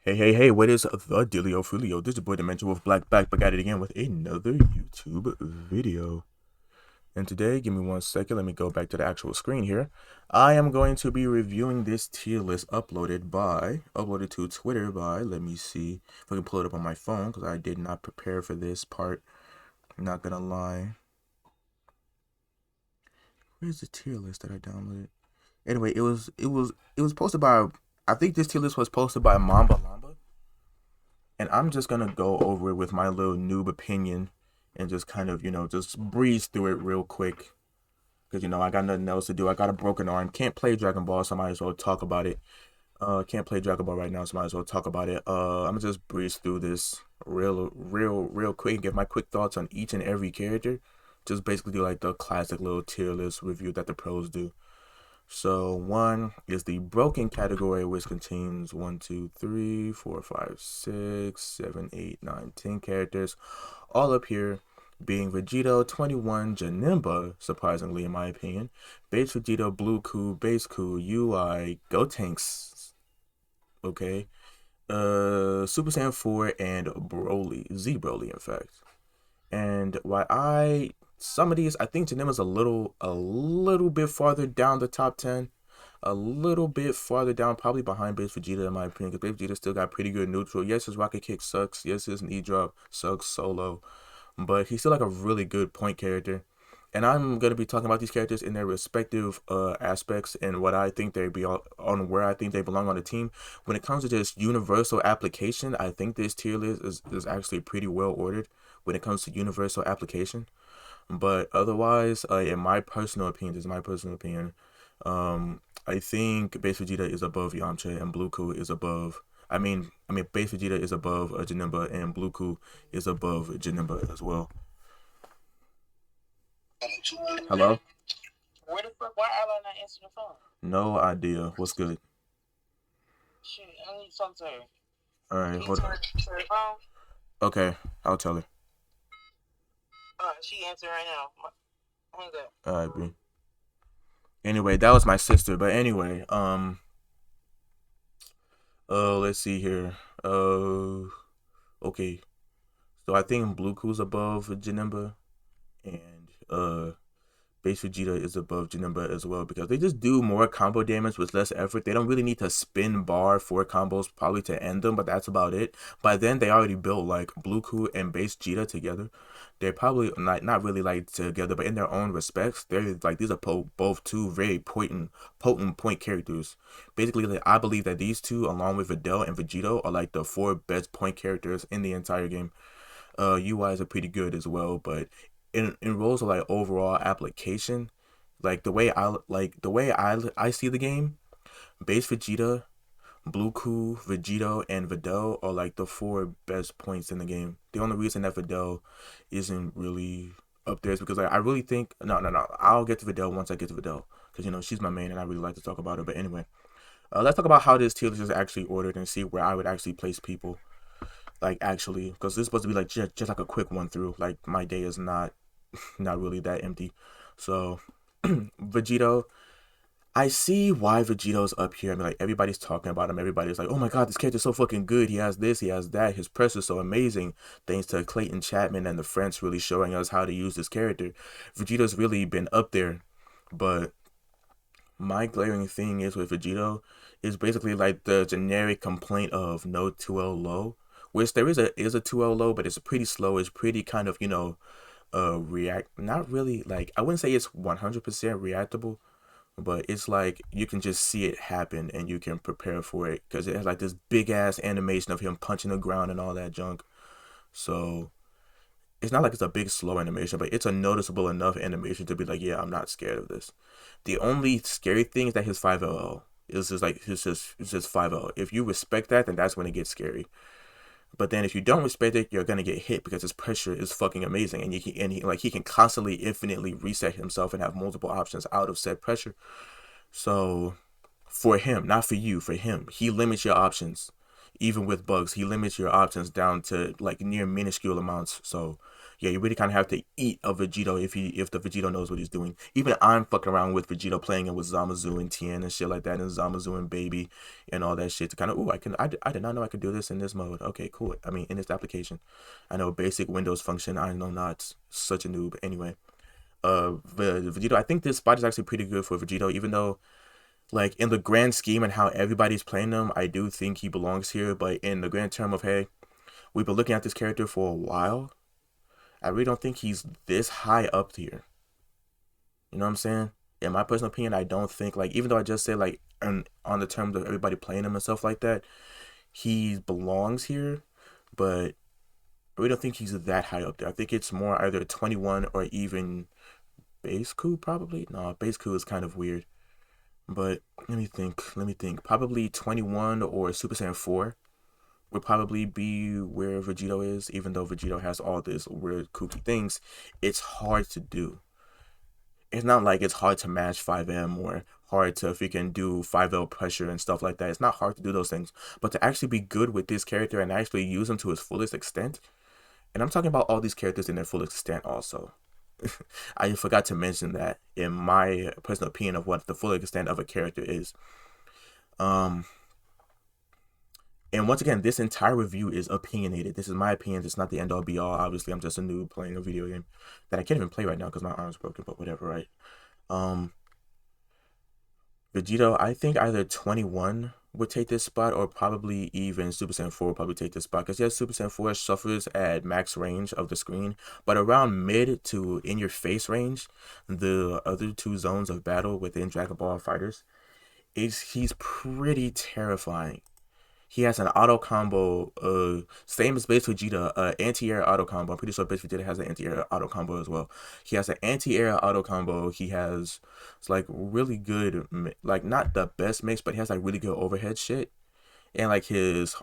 Hey, what is the dealio folio? This is your boy Dimension with Black back at it again with another YouTube video. And today, give me 1 second, let me go back to the actual screen here. I am going to be reviewing this tier list uploaded to Twitter by, let me see if I can pull it up on my phone, because I did not prepare for this part. I'm not gonna lie. Where's the tier list that I downloaded? Anyway, it was posted by, I think this tier list was posted by Mamba Lamba. And I'm just gonna go over it with my little noob opinion and just kind of, just breeze through it real quick. Because, I got nothing else to do. I got a broken arm. Can't play Dragon Ball, so I might as well talk about it. Can't play Dragon Ball right now, so I might as well talk about it. I'm gonna just breeze through this real quick and give my quick thoughts on each and every character. Just basically do like the classic little tier list review that the pros do. So one is the broken category, which contains 1, 2, 3, 4, 5, 6, 7, 8, 9, 10 characters, all up here being Vegito, 21, Janemba, surprisingly in my opinion, Base Vegito, Blue Ku, Base Ku, UI, Gotenks, okay, Super Saiyan 4, and Broly, Z Broly in fact. And why some of these, I think Janemba's a little bit farther down the top 10, a little bit farther down, probably behind Base Vegeta in my opinion, because Base Vegeta still got pretty good neutral. Yes, his rocket kick sucks. Yes, his knee drop sucks solo, but he's still like a really good point character. And I'm gonna be talking about these characters in their respective aspects and what I think they be on where I think they belong on the team. When it comes to just universal application, I think this tier list is actually pretty well ordered when it comes to universal application. But otherwise, in my personal opinion, this is my personal opinion. I think Base Vegeta is above Yamcha and Blue Ku is above. I mean, Base Vegeta is above Janemba and Blue Ku is above Janemba as well. Hello? Where the fuck? Why Ally not answering the phone? No idea. What's good? Shit, I need to talk to her. All right, Can you hold turn on. the phone? Okay, I'll tell her. She answering right now. Hang up. All right, B. Anyway, that was my sister. But anyway, let's see here. Okay. So I think Blue Ku's above Janemba, and Base Vegeta is above Janemba as well because they just do more combo damage with less effort. They don't really need to spin bar for combos probably to end them, but that's about it. By then they already built like Blue Ku and Base Vegeta together. They're probably not really like together, but in their own respects, they're like these are both two very potent point characters. Basically, like, I believe that these two, along with Videl and Vegito, are like the four best point characters in the entire game. UIs are pretty good as well, but in roles of like overall application, like the way I see the game, base Vegeta, Blue Ku, Vegito, and Videl are like the four best points in the game. The only reason that Videl isn't really up there is because I really think no, I'll get to Videl once I get to Videl because she's my main and I really like to talk about her. But anyway, let's talk about how this tier list is actually ordered and see where I would actually place people. Like actually, because this is supposed to be like just like a quick one through. Like my day is not really that empty. So Vegito, I see why Vegito's up here. I mean, like everybody's talking about him. Everybody's like, "Oh my God, this character's so fucking good. He has this, he has that. His press is so amazing." Thanks to Clayton Chapman and the French really showing us how to use this character, Vegito's really been up there. But my glaring thing is with Vegito is basically like the generic complaint of no 2L low, which there is a 2L low, but it's pretty slow. It's pretty kind of react not really like I wouldn't say it's 100% reactable, but it's like you can just see it happen and you can prepare for it because it has like this big ass animation of him punching the ground and all that junk. So it's not like it's a big slow animation, but it's a noticeable enough animation to be like, yeah, I'm not scared of this. The only scary thing is that his 5LL is just like it's just 5L. If you respect that, then that's when it gets scary. But then if you don't respect it, you're gonna get hit because his pressure is fucking amazing, and he can constantly infinitely reset himself and have multiple options out of said pressure. So for him, not for you, for him, he limits your options. Even with bugs, he limits your options down to like near minuscule amounts. So Yeah, you really kind of have to eat a Vegito if the Vegito knows what he's doing. Even I'm fucking around with Vegito playing it with Zamasu and Tien and shit like that, and Zamasu and Baby and all that shit to kind of I did not know I could do this in this mode. Okay, cool. I mean, in this application, I know basic Windows function. I know not such a noob. Anyway, Vegito. I think this spot is actually pretty good for Vegito, even though like in the grand scheme and how everybody's playing them, I do think he belongs here. But in the grand term of hey, we've been looking at this character for a while. I really don't think he's this high up here. You know what I'm saying? In my personal opinion, I don't think like even though I just said like on the terms of everybody playing him and stuff like that, he belongs here, but I really don't think he's that high up there. I think it's more either 21 or even base coup probably. No, base coup is kind of weird. But let me think. Let me think. Probably 21 or Super Saiyan 4 would probably be where Vegito is, even though Vegito has all this weird kooky things. It's hard to do. It's not like it's hard to match 5M or hard to if you can do 5L pressure and stuff like that. It's not hard to do those things. But to actually be good with this character and actually use him to his fullest extent, and I'm talking about all these characters in their full extent also. I forgot to mention that in my personal opinion of what the full extent of a character is. Um, and once again, this entire review is opinionated. This is my opinion. It's not the end all be all. Obviously, I'm just a noob playing a video game that I can't even play right now because my arm's broken. But whatever, right? Um, Vegito, I think either 21 would take this spot or probably even Super Saiyan 4 would probably take this spot because yes, Super Saiyan 4 suffers at max range of the screen, but around mid to in your face range, the other two zones of battle within Dragon Ball Fighters, he's pretty terrifying. He has an auto combo, same as base Vegeta, anti-air auto combo. I'm pretty sure base Vegeta has an anti-air auto combo as well. He has an anti-air auto combo. He has it's like really good, like not the best mix, but he has like really good overhead shit. And like his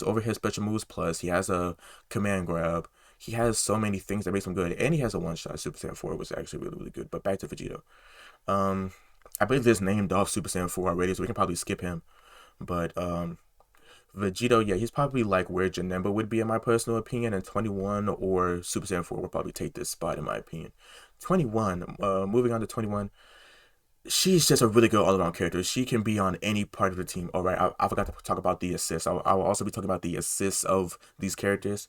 overhead special moves plus he has a command grab. He has so many things that makes him good, and he has a one shot Super Saiyan 4, which is actually really really good. But back to Vegito. Um, I believe this named off Super Saiyan 4 already, so we can probably skip him. But Vegito, yeah, he's probably like where Janemba would be in my personal opinion, and 21 or Super Saiyan 4 would probably take this spot in my opinion. 21, moving on to 21, she's just a really good all-around character. She can be on any part of the team. All right, I forgot to talk about the assists. I will also be talking about the assists of these characters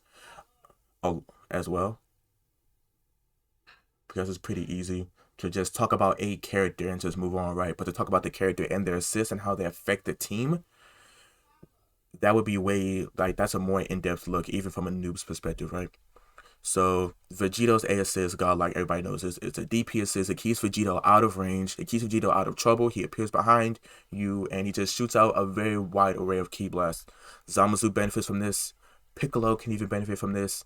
as well because it's pretty easy to just talk about a character and just move on, right? But to talk about the character and their assists and how they affect the team, that would be way like that's a more in-depth look even from a noob's perspective, right? So Vegito's A assist, God, like everybody knows, it's a DP assist. It keeps Vegito out of range. It keeps Vegito out of trouble. He appears behind you and he just shoots out a very wide array of ki blasts. Zamasu benefits from this. Piccolo can even benefit from this.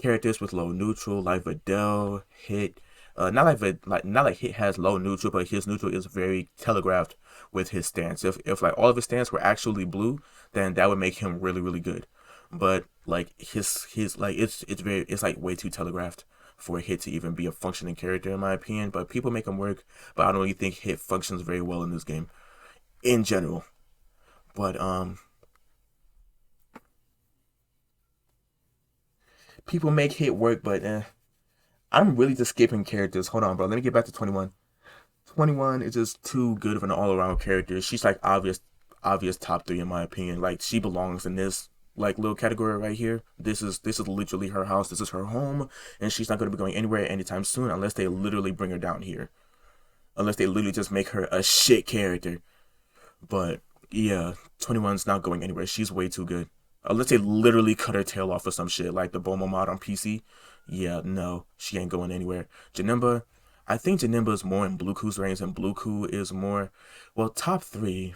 Characters with low neutral like Videl, Hit. Not like Hit has low neutral, but his neutral is very telegraphed with his stance. If like all of his stance were actually blue, then that would make him really really good. But like his like it's like way too telegraphed for Hit to even be a functioning character in my opinion. But people make him work, but I don't really think Hit functions very well in this game in general. But people make Hit work, but I'm really just skipping characters. Hold on, bro. Let me get back to 21. 21 is just too good of an all-around character. She's like obvious top three in my opinion. Like she belongs in this like little category right here. This is literally her house. This is her home, and she's not going to be going anywhere anytime soon unless they literally bring her down here. Unless they literally just make her a shit character. But yeah, 21's not going anywhere. She's way too good. Unless they literally cut her tail off or some shit like the Bomo mod on PC. Yeah, no, she ain't going anywhere. Janemba, I think Janemba is more in Blue Ku's range, and Blue Ku is more, well, top three.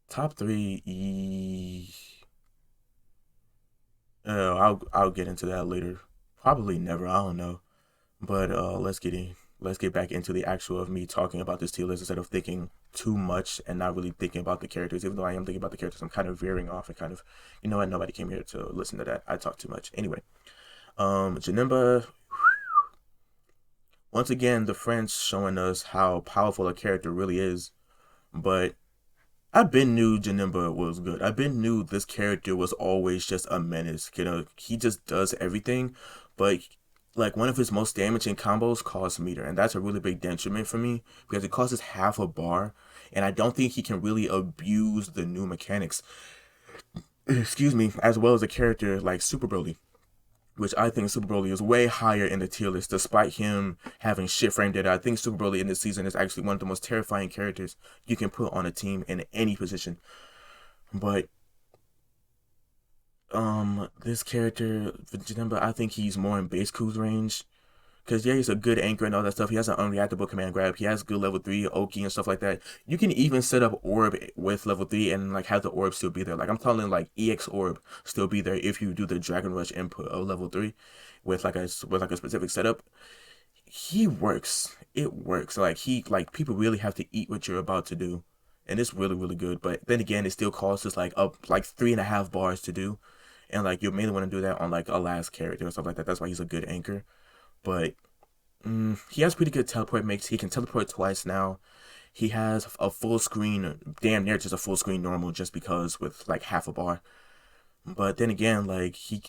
Top three. I'll get into that later. Probably never. I don't know. But let's get back into the actual of me talking about this tier list instead of thinking too much and not really thinking about the characters. Even though I am thinking about the characters, I'm kind of veering off and kind of, you know what? Nobody came here to listen to that. I talk too much. Anyway, Janemba. Once again, the French showing us how powerful a character really is, but I been knew Janemba was good. I been knew this character was always just a menace. You know, he just does everything, but like one of his most damaging combos costs meter, and that's a really big detriment for me because it costs half a bar, and I don't think he can really abuse the new mechanics. Excuse me, as well as a character like Super Broly, which I think Super Broly is way higher in the tier list, despite him having shit frame data. I think Super Broly in this season is actually one of the most terrifying characters you can put on a team in any position. But this character, Janemba, I think he's more in base cruise range. Cause yeah, he's a good anchor and all that stuff. He has an unreactable command grab. He has good level 3 Oki and stuff like that. You can even set up orb with level 3 and like have the orb still be there. Like I'm telling like EX orb still be there if you do the Dragon Rush input of level 3 with like a specific setup. He works. It works. Like people really have to eat what you're about to do. And it's really, really good. But then again, it still costs us like up like 3.5 bars to do. And like you mainly want to do that on like a last character or stuff like that. That's why he's a good anchor. But he has pretty good teleport mix. He can teleport twice now. He has a full screen, damn near just a full screen normal, just because with like half a bar. But then again, like he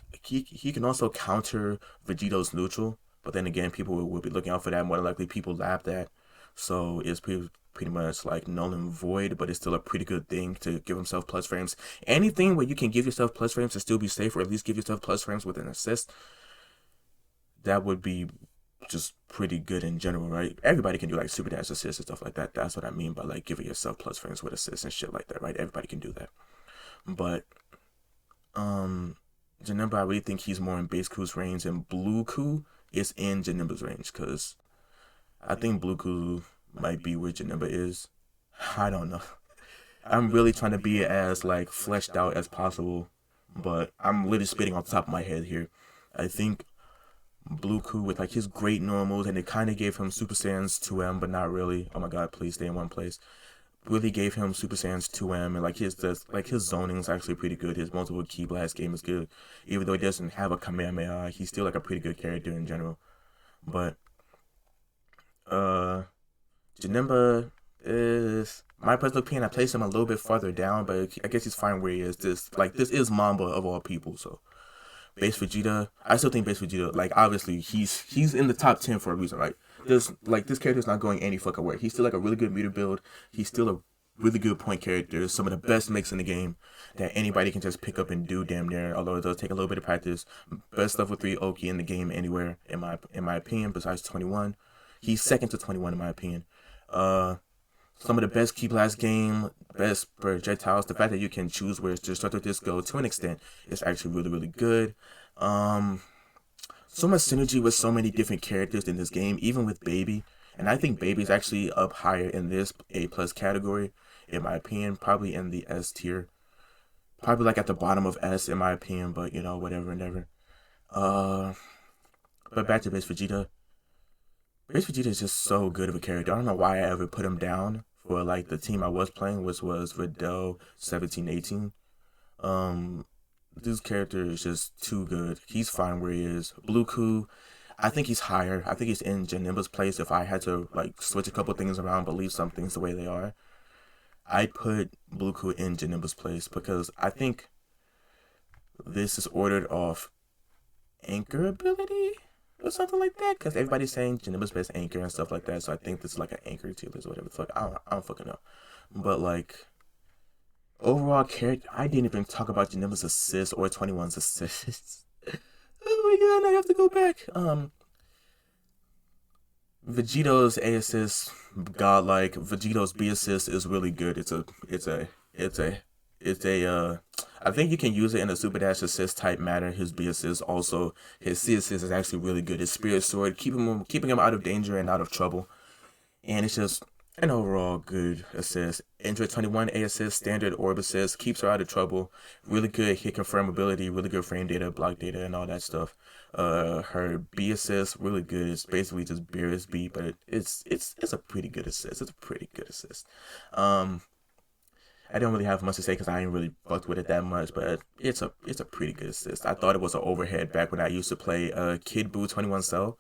can also counter Vegito's neutral. But then again, people will be looking out for that. More than likely, people lap that. So it's pretty much like null and void, but it's still a pretty good thing to give himself plus frames. Anything where you can give yourself plus frames to still be safe, or at least give yourself plus frames with an assist, that would be just pretty good in general, right? Everybody can do like super dash assists and stuff like that. That's what I mean by like giving yourself plus frames with assists and shit like that, right? Everybody can do that. But um Janemba, I really think he's more in base Ku's range, and Blue Ku is in Janemba's range because I think Blue Ku might be where Janemba is. I don't know. I'm really trying to be as like fleshed out as possible, but I'm literally spitting off the top of my head here. I think Blue Ku with like his great normals, and it kind of gave him Super Saiyans 2M, but not really. Oh my god, please stay in one place. Really gave him Super Saiyans 2M, and like his zoning is actually pretty good. His multiple Ki Blast game is good, even though he doesn't have a Kamehameha. He's still like a pretty good character in general. But uh, Janemba is my personal opinion. I place him a little bit farther down, but I guess he's fine where he is. This is Mamba of all people, so base Vegeta. I still think base Vegeta. Like obviously he's in the top 10 for a reason, right? This character's not going any fucking way. He's still like a really good meter build. He's still a really good point character. Some of the best mix in the game that anybody can just pick up and do damn near. Although it does take a little bit of practice. Best level 3 Oki in the game anywhere in my opinion. Besides 21, he's second to 21 in my opinion. Uh, some of the best Ki Blast game, best projectiles. The fact that you can choose where to start with this go to an extent is actually really, really good. Um, so much synergy with so many different characters in this game, even with Baby. And I think Baby is actually up higher in this A plus category, in my opinion, probably in the S tier. Probably like at the bottom of S in my opinion, but you know, whatever, never. Uh, but back to Base Vegeta. Base Vegeta is just so good of a character. I don't know why I ever put him down for like the team I was playing, which was Videl 17-18. Um, this character is just too good. He's fine where he is. Blue Ku, I think he's higher. I think he's in Janemba's place. If I had to like switch a couple things around but leave some things the way they are, I'd put Blue Ku in Janemba's place because I think this is ordered off anchor ability or something like that. Because everybody's saying Janemba's best anchor and stuff like that. So I think this is like an anchor tier list or whatever the fuck. I don't fucking know. But like overall character, I didn't even talk about Janemba's assists or 21's assists. Oh my god, I have to go back. Vegito's A assist, godlike. Vegito's B assist is really good. It's a I think you can use it in a super dash assist type manner. His B assist also, his C assist is actually really good. His spirit sword, keeping him out of danger and out of trouble. And it's just an overall good assist. Android 21 A assist, standard orb assist, keeps her out of trouble. Really good hit confirmability, really good frame data, block data, and all that stuff. Her B assist, really good. It's basically just Beerus B, but it's a pretty good assist. It's a pretty good assist. I don't really have much to say because I ain't really fucked with it that much, but it's a pretty good assist. I thought it was an overhead back when I used to play Kibbu 21 Cell.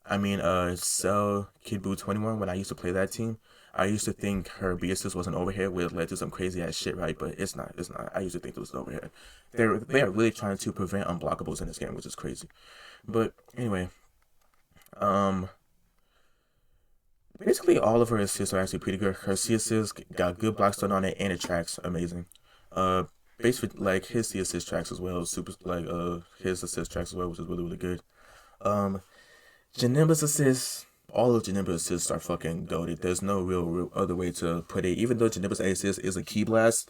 I mean Cell Kibbu 21 when I used to play that team. I used to think her Beerus was an overhead, which led to some crazy ass shit, right? But it's not. It's not. I used to think it was an overhead. They are really trying to prevent unblockables in this game, which is crazy. But anyway, um, basically all of her assists are actually pretty good. Her C assists got good blocks done on it, and it tracks amazing. Uh, basically like his C assist tracks as well. Super like his assist tracks as well, which is really really good. Um, Janemba's assists, all of Janemba's assists are fucking goated. There's no real other way to put it. Even though Janemba's assist is a key blast,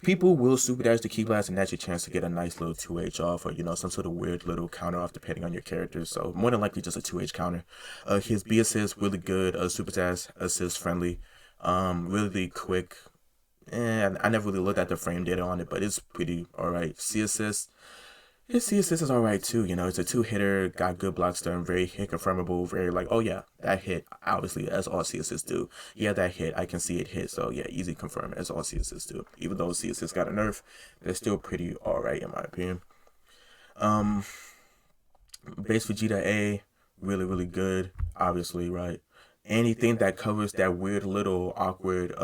people will super dash the key blast, and that's your chance to get a nice little 2H off, or some sort of weird little counter off depending on your character. So more than likely just a 2H counter. His B assist really good. Super dash assist friendly. Really quick. And I never really looked at the frame data on it, but it's pretty alright. C assist. His C assist is alright too. It's a two hitter, got good block stern, very hit confirmable, very like, oh yeah, that hit. Obviously, as all C assists do. Yeah, that hit. I can see it hit. So yeah, easy confirm as all C assists do. Even though C assists got a nerf, they're still pretty alright in my opinion. Um, base Vegeta A, really really good. Obviously, right. Anything that covers that weird little awkward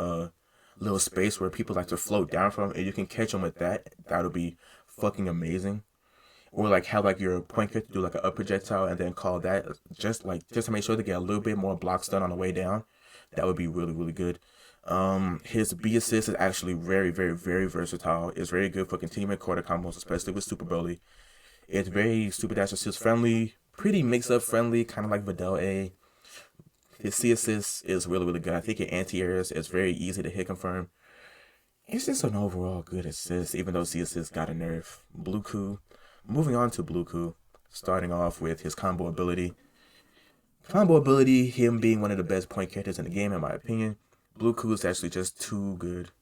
little space where people like to float down from, and you can catch them with that, that'll be fucking amazing. Or like have like your point character do like a up projectile and then call that just to make sure to get a little bit more blocks done on the way down. That would be really really good. His B assist is actually very very very versatile. It's very good for continuing quarter combos, especially with Super Broly. It's very Super Dash assist friendly, pretty mix up friendly, kind of like Videl A. His C assist is really really good. I think it anti airs is very easy to hit confirm. It's just an overall good assist, even though C assist got a nerf. Bluku. Moving on to Bluku, starting off with his combo ability. Combo ability, him being one of the best point characters in the game, in my opinion. Bluku is actually just too good.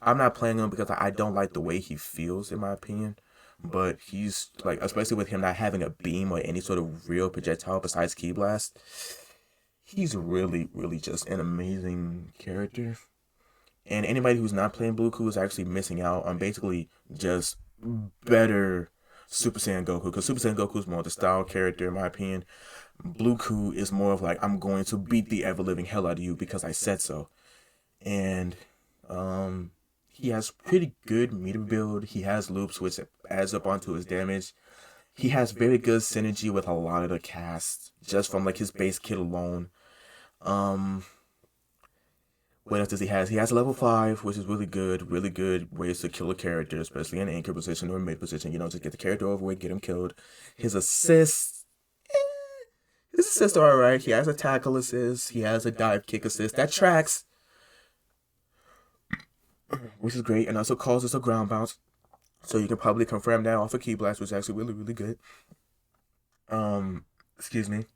I'm not playing him because I don't like the way he feels, in my opinion. But he's like, especially with him not having a beam or any sort of real projectile besides Ki Blast, he's really, really just an amazing character. And anybody who's not playing Bluku is actually missing out on basically just better Super Saiyan Goku, because Super Saiyan Goku is more the style character in my opinion. Bluku is more of like, I'm going to beat the ever living hell out of you because I said so. And he has pretty good meter build. He has loops which adds up onto his damage. He has very good synergy with a lot of the cast just from like his base kit alone. Um what else does he has? He has level 5, which is really good ways to kill a character, especially in anchor position or mid position. Just get the character over with, get him killed. His assists, his assists are alright. He has a tackle assist, he has a dive kick assist that tracks, which is great, and also causes a ground bounce. So you can probably confirm that off of Ki Blast, which is actually really really good. Excuse me.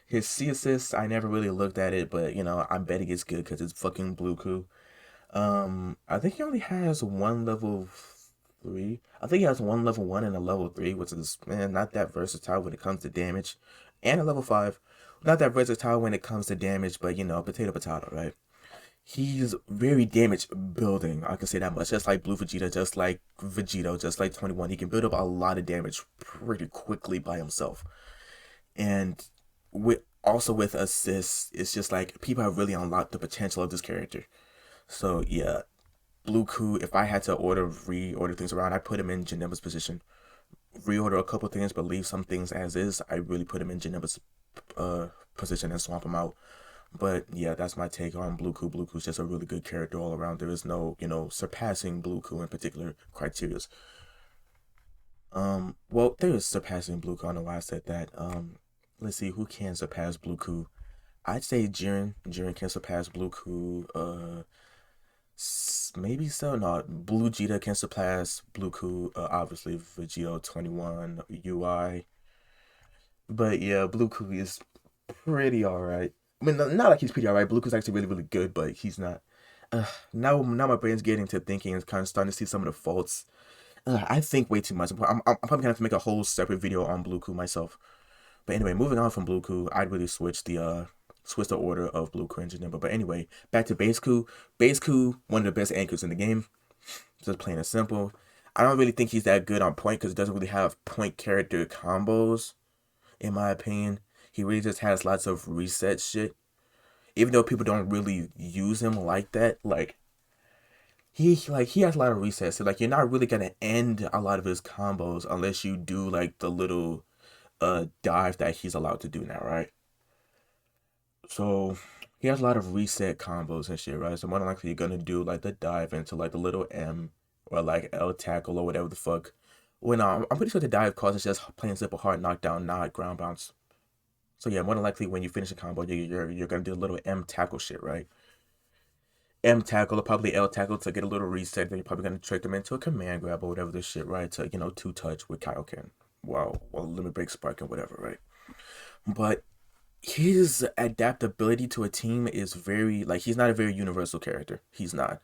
His C assists, I never really looked at it, but I'm betting it's good because it's fucking Bluku. I think he only has one level 3. I think he has one level 1 and a level 3, which is not that versatile when it comes to damage, and a level 5. Not that versatile when it comes to damage, but potato potato, right? He's very damage building. I can say that much. Just like Blue Vegeta, just like Vegito, just like 21, he can build up a lot of damage pretty quickly by himself. And with assists, it's just like people have really unlocked the potential of this character. So yeah, Bluku, if I had to reorder things around, I put him in Janemba's position. Reorder a couple things, but leave some things as is. I really put him in Janemba's position and swap him out. But yeah, that's my take on Bluku. Bluku's just a really good character all around. There is no, surpassing Bluku in particular criteria. Well, there is surpassing Bluku. I don't know why I said that. Let's see who can surpass Bluku. I'd say Jiren. Jiren can surpass Bluku. Maybe so. No, Blue Vegeta can surpass Bluku. Obviously Vegito 21 UI. But yeah, Bluku is pretty alright. I mean, not like he's pretty alright. Bluku's actually really, really good, but he's not. Now my brain's getting to thinking and kind of starting to see some of the faults. I think way too much. I'm probably gonna have to make a whole separate video on Bluku myself. But anyway, moving on from Bluku, I'd really switch the order of Bluku and Janemba. But anyway, back to Base Ku. Base Ku, one of the best anchors in the game. Just plain and simple. I don't really think he's that good on point because he doesn't really have point character combos, in my opinion. He really just has lots of reset shit. even though people don't really use him like that, he has a lot of resets. So like you're not really gonna end a lot of his combos unless you do like the little dive that he's allowed to do now, right? So he has a lot of reset combos and shit, right? So more than likely you're gonna do like the dive into like the little M or like L tackle or whatever the fuck. When I'm pretty sure the dive causes just plain simple hard knockdown, not ground bounce. So yeah, more than likely when you finish a combo, you're gonna do a little M tackle shit, right? M tackle or probably L tackle to get a little reset. Then you're probably gonna trick them into a command grab or whatever this shit, right? To two touch with Kaioken. Well, limit break spark and whatever, right? But his adaptability to a team is very like he's not a very universal character. He's not.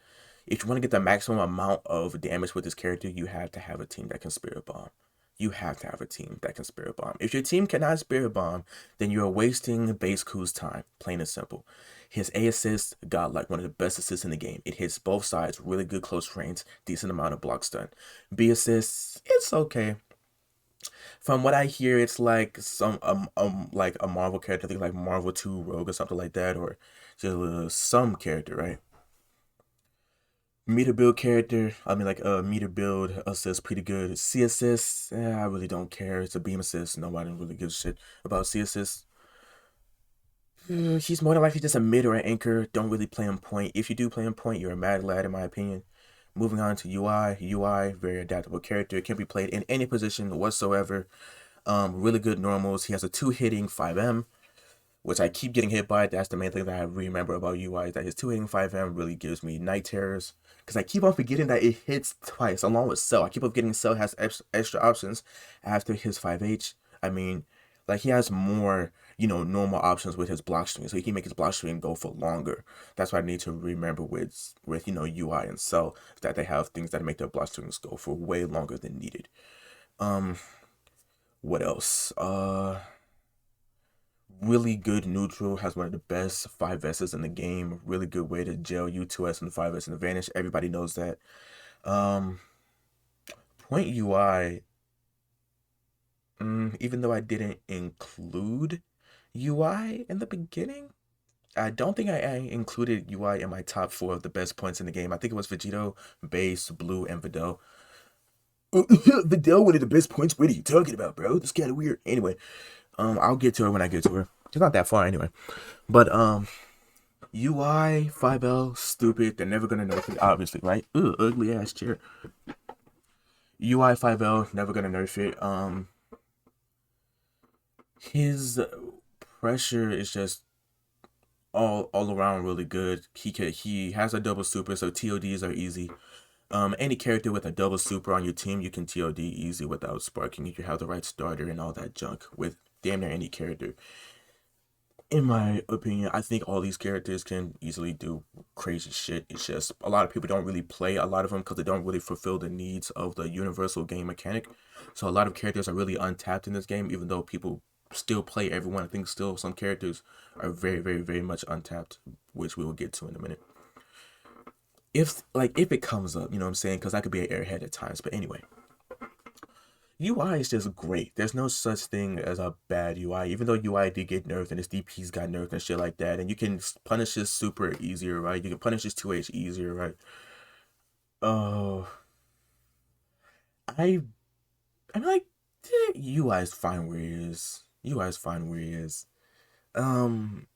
If you want to get the maximum amount of damage with this character, you have to have a team that can Spirit Bomb. You have to have a team that can Spirit Bomb. If your team cannot Spirit Bomb, then you're wasting Base Ku's time, plain and simple. His A assist got like one of the best assists in the game. It hits both sides, really good close range, decent amount of block stun. B assists, it's okay. From what I hear, it's like like a Marvel character, I think like Marvel 2 Rogue or something like that, or just some character, right? Meter build character, I mean like meter build assist pretty good. C assist, I really don't care. It's a beam assist. Nobody really gives a shit about C assist. He's more than likely just a mid or an anchor. Don't really play on point. If you do play on point, you're a mad lad in my opinion. Moving on to UI. UI, very adaptable character. It can be played in any position whatsoever. Really good normals. He has a 2 hitting 5M, which I keep getting hit by. That's the main thing that I remember about UI, is that his 2 hitting 5M really gives me night terrors. Because I keep on forgetting that it hits twice, along with Cell. I keep on forgetting Cell has extra options after his 5H. I mean, like he has more, normal options with his block stream. So he can make his block stream go for longer. That's what I need to remember with UI and Cell, that they have things that make their block streams go for way longer than needed. Um, what else? Really good neutral, has one of the best 5S's in the game. Really good way to gel U2S and 5S and advantage. Everybody knows that. Um, Point UI, even though I didn't include UI in the beginning, I don't think I included UI in my top 4 of the best points in the game. I think it was Vegito, Base, Blue, and Videl. Videl, one of the best points? What are you talking about, bro? This kind of weird. Anyway, I'll get to her when I get to her. It's not that far anyway. But UI 5L, stupid. They're never gonna nerf it, obviously, right? Ugh, ugly ass chair. UI 5L, never gonna nerf it. His pressure is just all around really good. He has a double super, so TODs are easy. Any character with a double super on your team, you can TOD easy without sparking if you have the right starter and all that junk with damn near any character. In my opinion, I think all these characters can easily do crazy shit. It's just a lot of people don't really play a lot of them because they don't really fulfill the needs of the universal game mechanic. So a lot of characters are really untapped in this game, even though people still play everyone. I think still some characters are very, very, very much untapped, which we will get to in a minute. If it comes up, you know what I'm saying? Because I could be an airhead at times. But anyway, UI is just great. There's no such thing as a bad UI. Even though UI did get nerfed and his DPs got nerfed and shit like that, and you can punish his super easier, right? You can punish his 2H easier, right? Oh, I'm like, UI is fine where he is. UI is fine where he is. Um,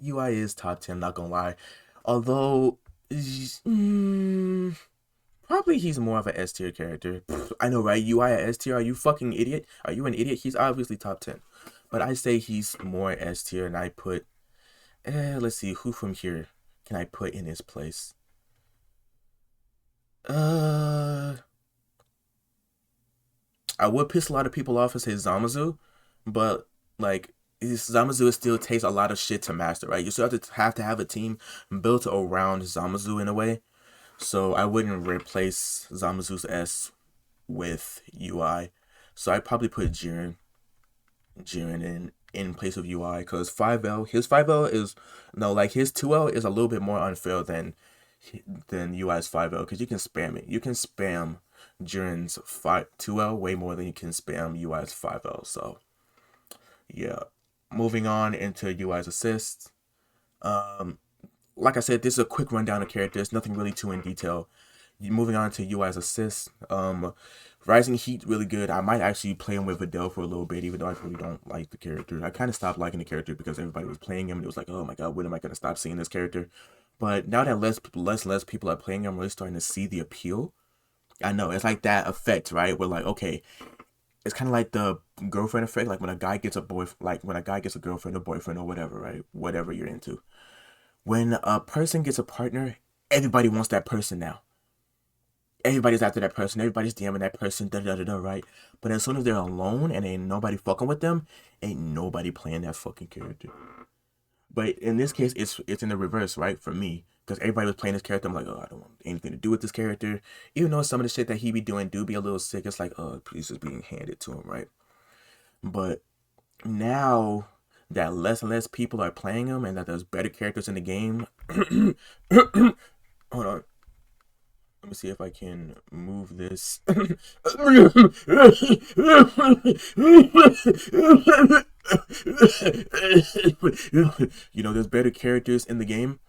UI is top 10. Not gonna lie, although. Probably he's more of an S tier character. I know, right? UI at S tier? Are you fucking idiot? Are you an idiot? He's obviously top 10. But I say he's more S tier, and I put. Let's see, who from here can I put in his place? I would piss a lot of people off and say Zamasu, but like Zamasu still takes a lot of shit to master, right? You still have to have a team built around Zamasu in a way. So I wouldn't replace Zamasu's S with UI. So I probably put Jiren in place of UI because 5L, his 5L is no, like his 2L is a little bit more unfair than UI's 5L because you can spam it. You can spam Jiren's 2L way more than you can spam UI's 5L. So yeah, moving on into UI's assists. Um, like I said, this is a quick rundown of characters, nothing really too in detail. Moving on to UI's assists. Rising Heat really good. I might actually play him with Videl for a little bit, even though I really don't like the character. I kind of stopped liking the character because everybody was playing him, and it was like, oh my god, when am I gonna stop seeing this character? But now that less people are playing him, I'm really starting to see the appeal. I know it's like that effect, right? Where like, okay, it's kind of like the girlfriend effect, like when a guy gets a boy, like when a guy gets a girlfriend or boyfriend or whatever, right? Whatever you're into. When a person gets a partner, everybody wants that person now. Everybody's after that person. Everybody's DMing that person. Da da da da. Right. But as soon as they're alone and ain't nobody fucking with them, ain't nobody playing that fucking character. But in this case, it's in the reverse, right? For me, because everybody was playing this character, I'm like, oh, I don't want anything to do with this character. Even though some of the shit that he be doing do be a little sick, it's like, oh, please just being handed to him, right? But now that less and less people are playing him and that there's better characters in the game, hold on. Let me see if I can move this. There's better characters in the game.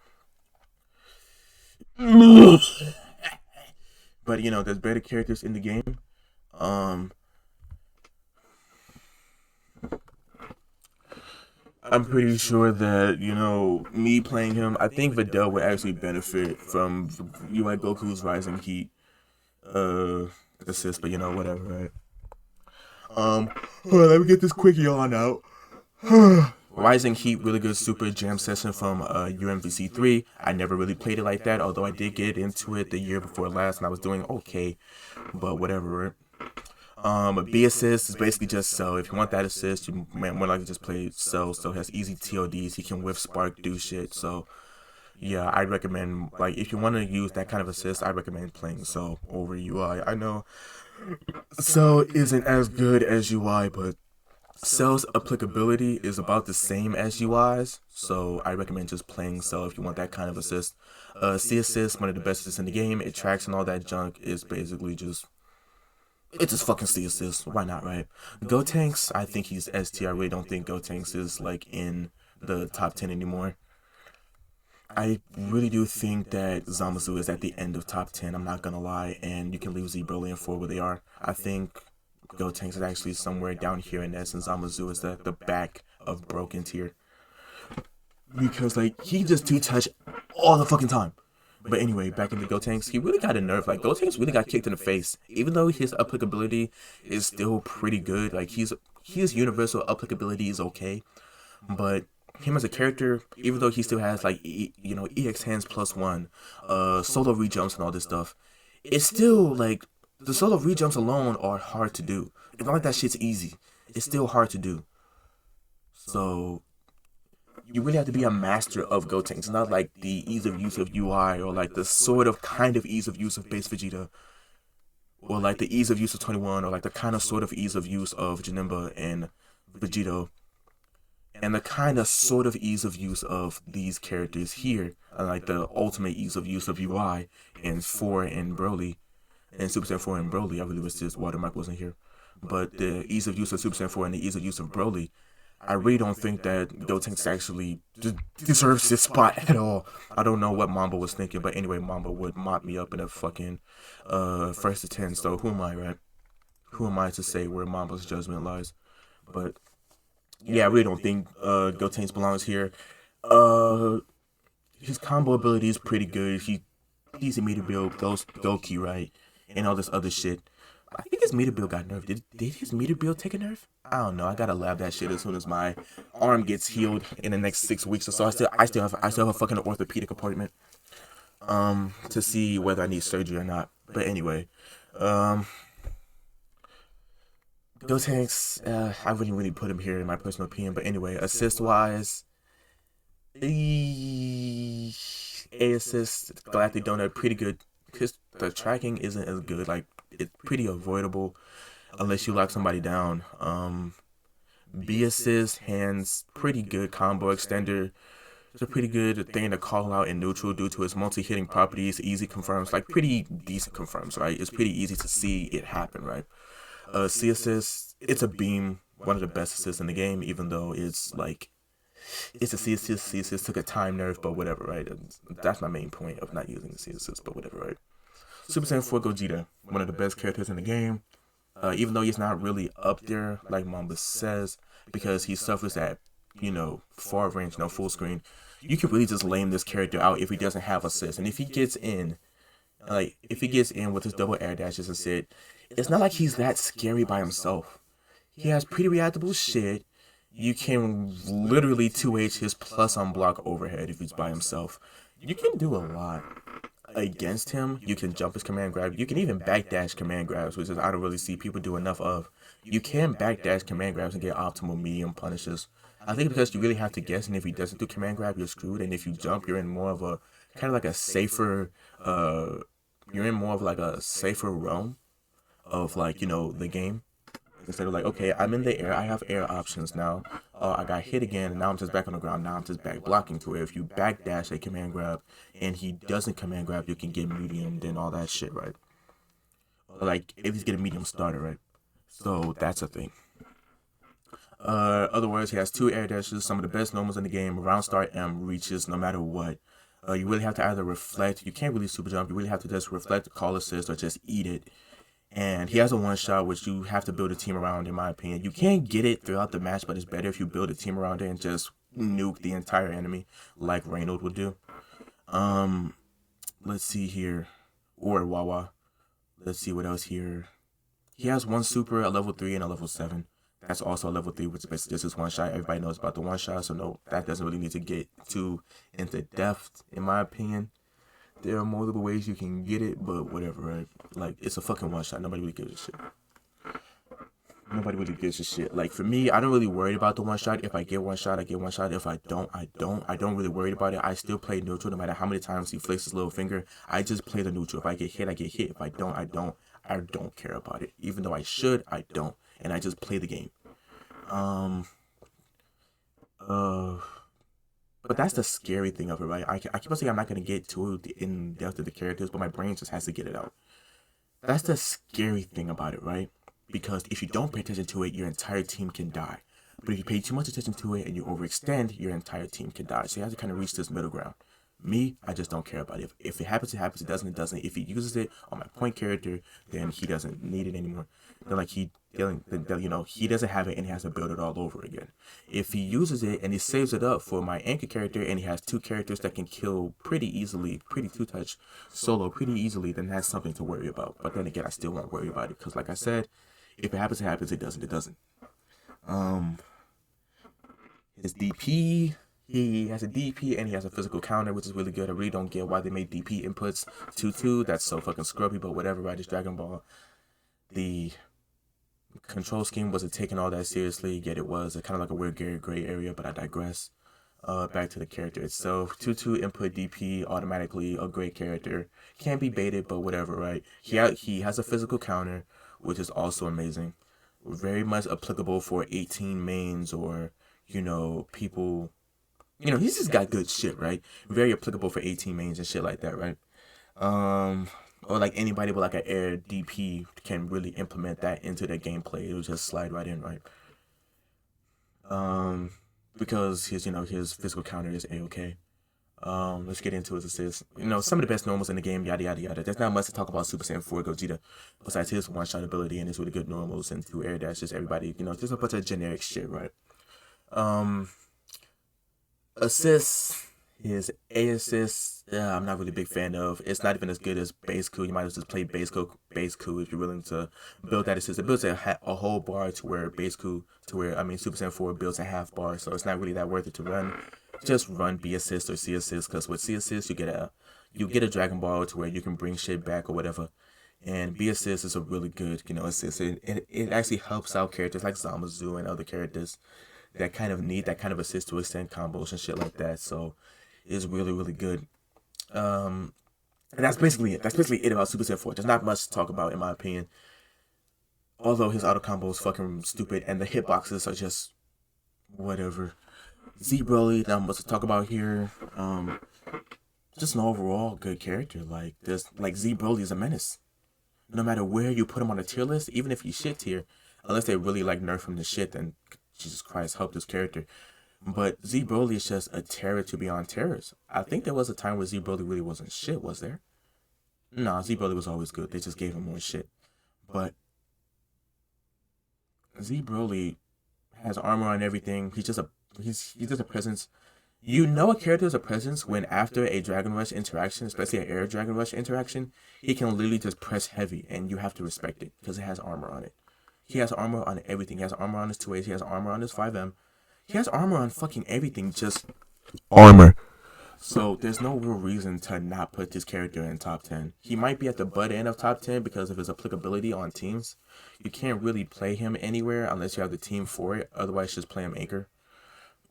But there's better characters in the game. I'm pretty sure that, me playing him, I think Videl would actually benefit from UI Goku's Rising Heat assist, but whatever, right? Hold on, let me get this quick yawn out. Rising Heat, really good super jam session from UMVC 3. I never really played it like that, although I did get into it the year before last and I was doing okay, but whatever, right? B assist is basically just Cell. If you want that assist, you more likely just play Cell. So has easy TODs. He can whiff spark, do shit. So yeah, I recommend, like, if you want to use that kind of assist, I recommend playing Cell over UI. I know Cell isn't as good as UI, but Cell's applicability is about the same as UI's. So I recommend just playing Cell if you want that kind of assist. C assist, one of the best assists in the game. It tracks and all that junk is basically just. It's just fucking C assist. Why not, right? Gotenks, I think he's ST. I really don't think Gotenks is like in the top 10 anymore. I really do think that Zamasu is at the end of top 10. I'm not gonna lie, and you can leave Z Broly and 4 where they are. I think Gotenks is actually somewhere down here in S, and Zamasu is at the back of broken tier. Because like he just two touch all the fucking time. But anyway, back into Gotenks, he really got a nerf. Like, Gotenks really got kicked in the face. Even though his applicability is still pretty good, like, his universal applicability is okay. But him as a character, even though he still has, like, EX hands +1, solo rejumps and all this stuff, it's still, like, the solo rejumps alone are hard to do. It's not like that shit's easy. It's still hard to do. So you really have to be a master of Gotenks. It's not like the ease of use of UI or like the sort of kind of ease of use of base Vegeta or like the ease of use of 21 or like the kind of sort of ease of use of Janemba and Vegito and the kind of sort of ease of use of these characters here, like the ultimate ease of use of UI and 4 and Broly and Super Saiyan 4 and Broly. I really wish this watermark wasn't here. But the ease of use of Super Saiyan 4 and the ease of use of Broly, I really don't think that Gotenks actually deserves this spot at all. I don't know what Mamba was thinking, but anyway, Mamba would mop me up in a fucking first to 10. So who am I, right? Who am I to say where Mamba's judgment lies? But yeah, I really don't think Gotenks belongs here. His combo ability is pretty good. He's a meter build, goes Goki, right, and all this other shit. I think his meter build got nerfed. Did his meter build take a nerf? I don't know. I gotta lab that shit as soon as my arm gets healed in the next 6 weeks or so. I still have a fucking orthopedic appointment. To see whether I need surgery or not. But anyway, Gotenks, I wouldn't really put him here in my personal opinion. But anyway, assist wise, A assist, Galactic Donut, pretty good. Cause the tracking isn't as good. Like, it's pretty avoidable unless you lock somebody down. B assist, hands, pretty good combo extender. It's a pretty good thing to call out in neutral due to its multi-hitting properties, easy confirms, like pretty decent confirms, right? It's pretty easy to see it happen, right? C assist, it's a beam, one of the best assists in the game, even though it's like It's a C assist. C assist took a time nerf, but whatever, right? That's my main point of not using the C assist, but whatever, right? Super Saiyan 4 Gogeta, one of the best characters in the game. Even though he's not really up there, like Mamba says, because he suffers at, far range, no full screen. You can really just lame this character out if he doesn't have assists. And if he gets in, with his double air dashes and shit, it's not like he's that scary by himself. He has pretty reactable shit. You can literally 2H his plus on block overhead if he's by himself. You can do a lot against him. You can jump his command grab. You can even backdash command grabs, which is I don't really see people do enough of. You can backdash command grabs and get optimal medium punishes. I think because you really have to guess, and if he doesn't do command grab, you're screwed. And if you jump, you're in more of a kind of like a safer, realm of the game. Instead of like, okay, I'm in the air, I have air options now. I got hit again, and now I'm just back on the ground. Now I'm just back blocking to it. If you backdash a command grab, and he doesn't command grab, you can get medium, then all that shit, right? Like, at least get a medium starter, right? So, that's a thing. Other words, he has 2 air dashes, some of the best normals in the game. Round start M reaches no matter what. You really have to either reflect, you can't really super jump, you really have to just reflect the call assist or just eat it. And he has a one-shot, which you have to build a team around, in my opinion. You can get it throughout the match, but it's better if you build a team around it and just nuke the entire enemy, like Reynolds would do. Let's see here. Or Wawa. Let's see what else here. He has one super, a level 3, and a level 7. That's also a level 3, which is basically just his one-shot. Everybody knows about the one-shot, so no, that doesn't really need to get too into depth, in my opinion. There are multiple ways you can get it, but whatever, right? Like, it's a fucking one-shot. Nobody really gives a shit. Nobody really gives a shit. Like, for me, I don't really worry about the one-shot. If I get one shot, I get one shot. If I don't, I don't. I don't really worry about it. I still play neutral no matter how many times he flicks his little finger. I just play the neutral. If I get hit, I get hit. If I don't, I don't. I don't care about it. Even though I should, I don't. And I just play the game. But that's the scary thing of it, right? I keep on saying I'm not going to get too in depth of the characters, but my brain just has to get it out. That's the scary thing about it, right? Because if you don't pay attention to it, your entire team can die. But if you pay too much attention to it and you overextend, your entire team can die. So you have to kind of reach this middle ground. Me, I just don't care about it. If it happens, it happens. It doesn't, it doesn't. If he uses it on my point character, then he doesn't need it anymore. Then he doesn't have it and he has to build it all over again. If he uses it and he saves it up for my anchor character and he has 2 characters that can kill pretty easily, pretty 2-touch solo pretty easily, then that's something to worry about. But then again, I still won't worry about it because, like I said, if it happens, it happens. It doesn't, it doesn't. His DP. He has a DP and he has a physical counter, which is really good. I really don't get why they made DP inputs 2-2. That's so fucking scrubby, but whatever, right? It's Dragon Ball. The control scheme wasn't taking all that seriously, yet it was. Kind of like a weird gray area, but I digress. Back to the character itself. 2-2 input DP, automatically a great character. Can't be baited, but whatever, right? He has a physical counter, which is also amazing. Very much applicable for 18 mains or, people... he's just got good shit, right? Very applicable for 18 mains and shit like that, right? Or like anybody with like an air DP can really implement that into their gameplay. It will just slide right in, right? Because his physical counter is A-okay. Let's get into his assists. Some of the best normals in the game, yada yada yada. There's not much to talk about Super Saiyan 4 Gogeta besides his one-shot ability and his really good normals and 2 air dashes. Everybody, just a bunch of generic shit, right? Assists, his A assists, I'm not really a big fan of. It's not even as good as base coup. You might as well just play base coup if you're willing to build that assist. It builds a whole bar to where Super Saiyan 4 builds a half bar, so it's not really that worth it to run. Just run B assist or C assist, because with C assist you get a Dragon Ball to where you can bring shit back or whatever. And B assist is a really good, assist. It actually helps out characters like Zamasu and other characters that kind of need that kind of assist to extend combos and shit like that. So it's really, really good. And that's basically it. That's basically it about Super Saiyan 4. There's not much to talk about in my opinion. Although his auto combo is fucking stupid and the hitboxes are just whatever. Z Broly, not much to talk about here. Just an overall good character. Z Broly is a menace. No matter where you put him on a tier list, even if he's shit tier, unless they really nerf him to shit, then Jesus Christ, help this character. But Z Broly is just a terror to be on terrors. I think there was a time where Z Broly really wasn't shit, was there? Nah, Z Broly was always good. They just gave him more shit. But Z Broly has armor on everything. He's just a presence. You know a character is a presence when after a Dragon Rush interaction, especially an Air Dragon Rush interaction, he can literally just press heavy and you have to respect it because it has armor on it. He has armor on everything. He has armor on his 2As. He has armor on his 5M. He has armor on fucking everything. Just armor. So there's no real reason to not put this character in top 10. He might be at the butt end of top 10 because of his applicability on teams. You can't really play him anywhere unless you have the team for it. Otherwise, just play him anchor.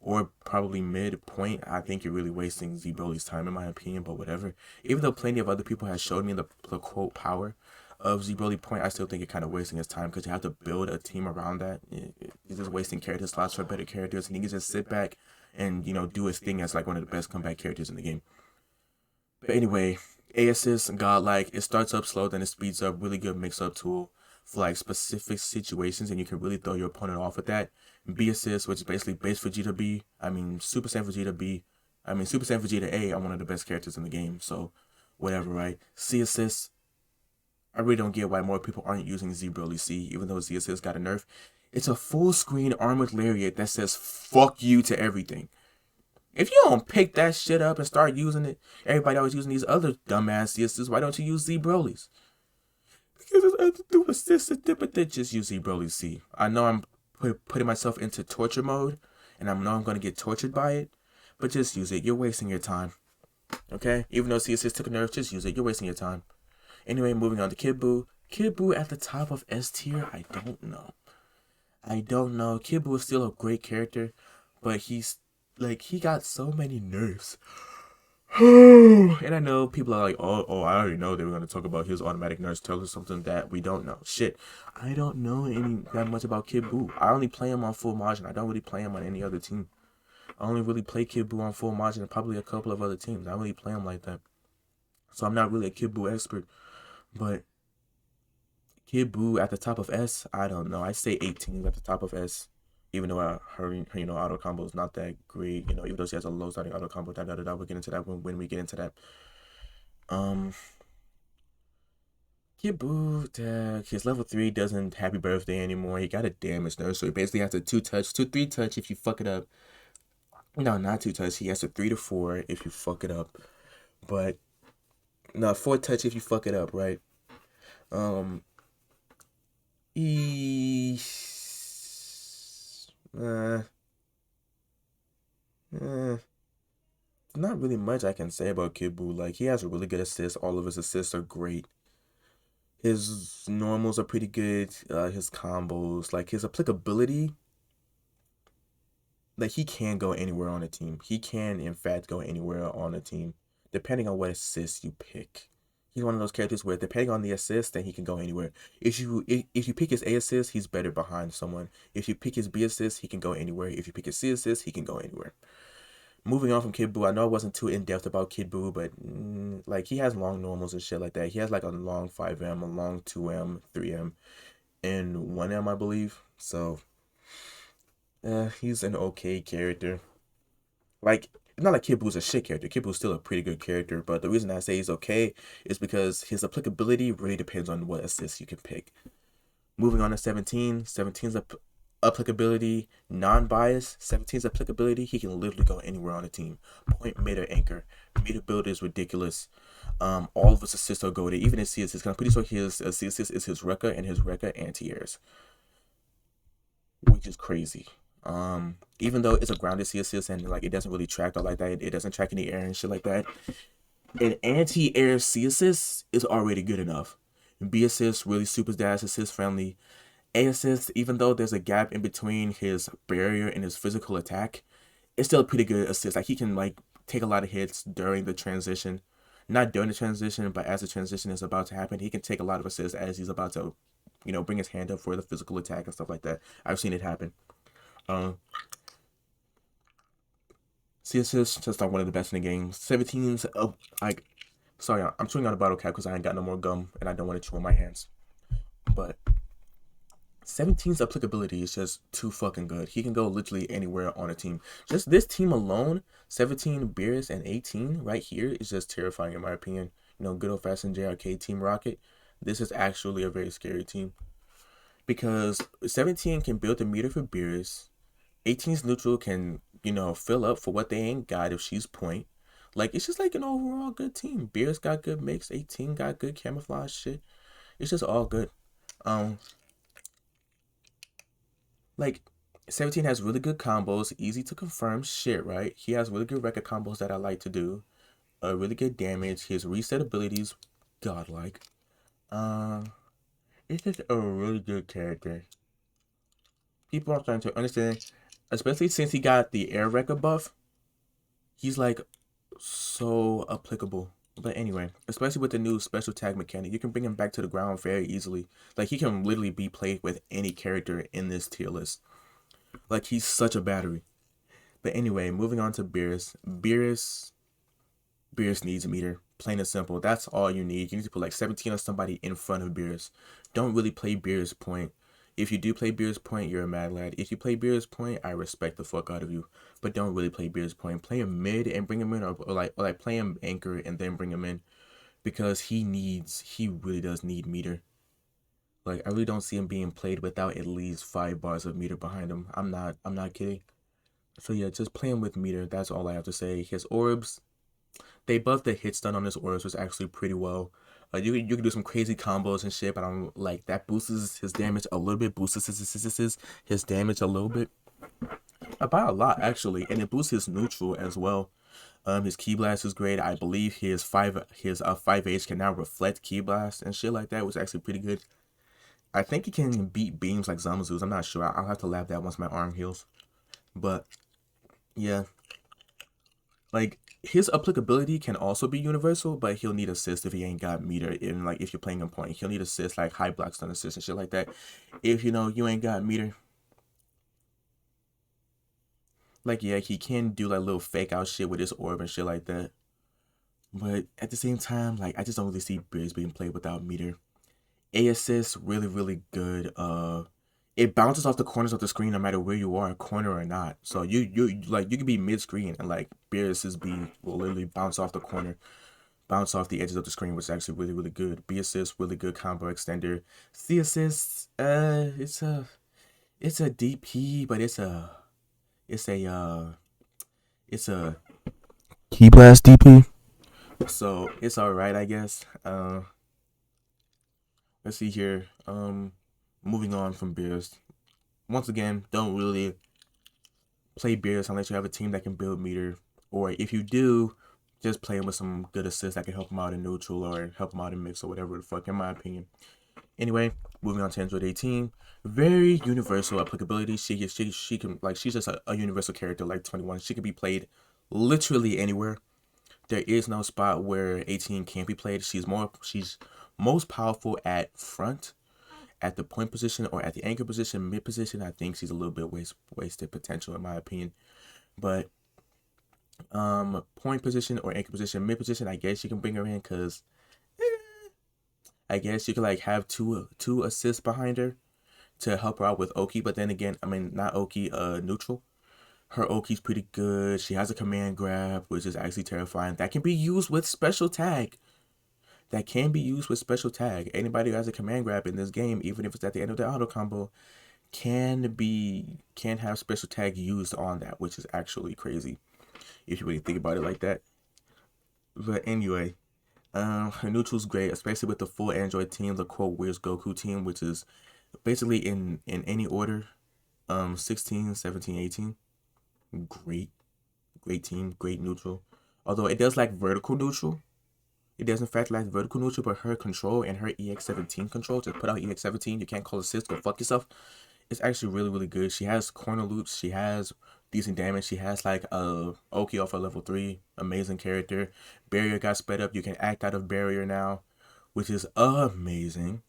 Or probably midpoint. I think you're really wasting Z Broly's time in my opinion, but whatever. Even though plenty of other people have showed me the quote power of Z Broly point, I still think you're kind of wasting his time because you have to build a team around that. You're just wasting character slots for better characters, and he can just sit back and do his thing as like one of the best comeback characters in the game. But anyway, A assist, godlike. It starts up slow, then it speeds up. Really good mix-up tool for like specific situations, and you can really throw your opponent off with that. B assist, which is basically base Vegeta B. I mean Super Saiyan Vegeta B. I mean Super Saiyan Vegeta A are one of the best characters in the game. So whatever, right? C assist. I really don't get why more people aren't using Z Broly C, even though Z assist got a nerf. It's a full screen armored lariat that says fuck you to everything. If you don't pick that shit up and start using it, everybody always using these other dumbass CSs, why don't you use Z Broly's? Because it's other do assists, but they just use Z Broly C. I know I'm putting myself into torture mode, and I know I'm going to get tortured by it, but just use it. You're wasting your time. Okay? Even though CSs took a nerf, just use it. You're wasting your time. Anyway, moving on to Kibbu. Kibbu at the top of S tier? I don't know. Kibbu is still a great character, but he's like, he got so many nerfs. And I know people are like, oh, I already know they were going to talk about his automatic nerfs. Tell us something that we don't know. Shit, I don't know that much about Kibbu. I only play him on full margin. I don't really play him on any other team. I only really play Kibbu on full margin and probably a couple of other teams. I don't really play him like that. So I'm not really a Kibbu expert. But Kibbu at the top of S, I don't know. I say 18 at the top of S. Even though her auto combo is not that great, even though she has a low starting auto combo, we'll get into that when we get into that. Kibbu, his level 3 doesn't happy birthday anymore. He got a damage nerf, so he basically has to 3 touch if you fuck it up. No, not 2 touch. He has to 3 to 4 if you fuck it up. But no, 4 touch if you fuck it up, right? Not really much I can say about Kibbu. Like, he has a really good assist. All of his assists are great. His normals are pretty good. His combos, like his applicability, like he can go anywhere on a team. He can, in fact, go anywhere on a team, depending on what assist you pick. He's one of those characters where, depending on the assist, then he can go anywhere. If you pick his A assist, he's better behind someone. If you pick his B assist, he can go anywhere. If you pick his C assist, he can go anywhere. Moving on from Kibbu, I know I wasn't too in-depth about Kibbu, but like, he has long normals and shit like that. He has like a long 5M, a long 2M, 3M, and 1M, I believe. So, he's an okay character. Like, not like Kibbu's a shit character. Kibbu's still a pretty good character, but the reason I say he's okay is because his applicability really depends on what assists you can pick. Moving on to 17. 17's applicability, non-bias. 17's applicability, he can literally go anywhere on a team. Point, mid, or anchor. Mid ability is ridiculous. All of his assists are goated. Even his C assist. I'm pretty sure his C assist is his Rekka and his Rekka anti-airs, which is crazy. Even though it's a grounded C assist and like it doesn't really track out like that, it doesn't track any air and shit like that. An anti-air C assist is already good enough. B assist, really super dash assist friendly. A assist, even though there's a gap in between his barrier and his physical attack, it's still a pretty good assist. Like, he can like take a lot of hits during the transition. Not during the transition, but as the transition is about to happen, he can take a lot of assists as he's about to, bring his hand up for the physical attack and stuff like that. I've seen it happen. C assist, just like one of the best in the game. 17's, sorry, I'm chewing on a bottle cap because I ain't got no more gum and I don't want to chew on my hands. But 17's applicability is just too fucking good. He can go literally anywhere on a team. Just this team alone, 17, Beerus, and 18 right here is just terrifying in my opinion. You know, good old fashioned JRK Team Rocket. This is actually a very scary team because 17 can build a meter for Beerus. 18's neutral can, you know, fill up for what they ain't got if she's point. Like, it's just like an overall good team. Beerus got good mix. 18 got good camouflage shit. It's just all good. Um, like 17 has really good combos, easy to confirm shit, right? He has really good record combos that I like to do. Really good damage. His reset abilities, godlike. Um, it's just a really good character. People are starting to understand, especially since he got the air record buff. He's like so applicable. But anyway, especially with the new special tag mechanic, you can bring him back to the ground very easily. Like he can literally be played with any character in this tier list. Like he's such a battery. But anyway, moving on to Beerus. Beerus needs a meter. Plain and simple. That's all you need. You need to put like 17 on somebody in front of Beerus. Don't really play Beerus point. If you do play Beerus point, you're a mad lad. If you play Beerus point, I respect the fuck out of you. But don't really play Beerus point. Play him mid and bring him in, or like play him anchor and then bring him in, because he really does need meter. Like I really don't see him being played without at least 5 bars of meter behind him. I'm not kidding. So yeah, just play him with meter. That's all I have to say. His orbs, they buffed the hit stun on his orbs, was actually pretty well. You can do some crazy combos and shit, but I'm like that boosts his damage a little bit, boosts his damage a little bit, about a lot actually, and it boosts his neutral as well. His key blast is great. I believe his 5H can now reflect key blast and shit like that, was actually pretty good. I think he can beat beams like Zamazu's. I'm not sure. I'll have to lab that once my arm heals. But yeah, like his applicability can also be universal, but he'll need assist if he ain't got meter. In like if you're playing him point, he'll need assist like high block stun assist and shit like that. If you know you ain't got meter, like yeah, he can do like little fake out shit with his orb and shit like that. But at the same time, like I just don't really see Beerus being played without meter. A assist really really good. It bounces off the corners of the screen no matter where you are, corner or not. So you like you can be mid screen and like Beerus's B will literally bounce off the corner, bounce off the edges of the screen, which is actually really really good. B assist, really good combo extender. C assist, it's a DP, but it's a it's a key blast DP, so it's all right I guess. Let's see here. Moving on from Beerus. Once again, don't really play Beerus unless you have a team that can build meter, or if you do, just play him with some good assists that can help him out in neutral or help him out in mix or whatever the fuck, in my opinion. Anyway, moving on to Android 18. Very universal applicability. She can like she's just a universal character like 21. She can be played literally anywhere. There is no spot where 18 can't be played. She's most powerful at front, at the point position, or at the anchor position, mid position. I think she's a little bit wasted potential in my opinion. But point position or anchor position, mid position, I guess you can bring her in because I guess you could like have two assists behind her to help her out with Oki. But then again, I mean not Oki, neutral. Her Oki's pretty good. She has a command grab, which is actually terrifying. That can be used with special tag. That can be used with special tag. Anybody who has a command grab in this game, even if it's at the end of the auto combo, can have special tag used on that, which is actually crazy if you really think about it like that. But anyway, her neutral's great, especially with the full Android team, the quote Where's Goku team, which is basically in any order. 16, 17, 18. Great, great team, great neutral. Although it does lack vertical neutral. It does in fact lack vertical neutral, but her control and her EX17 control to put out EX17, you can't call assist, go fuck yourself. It's actually really really good. She has corner loops. She has decent damage. She has like a Oki off of level 3. Amazing character. Barrier got sped up. You can act out of barrier now, which is amazing.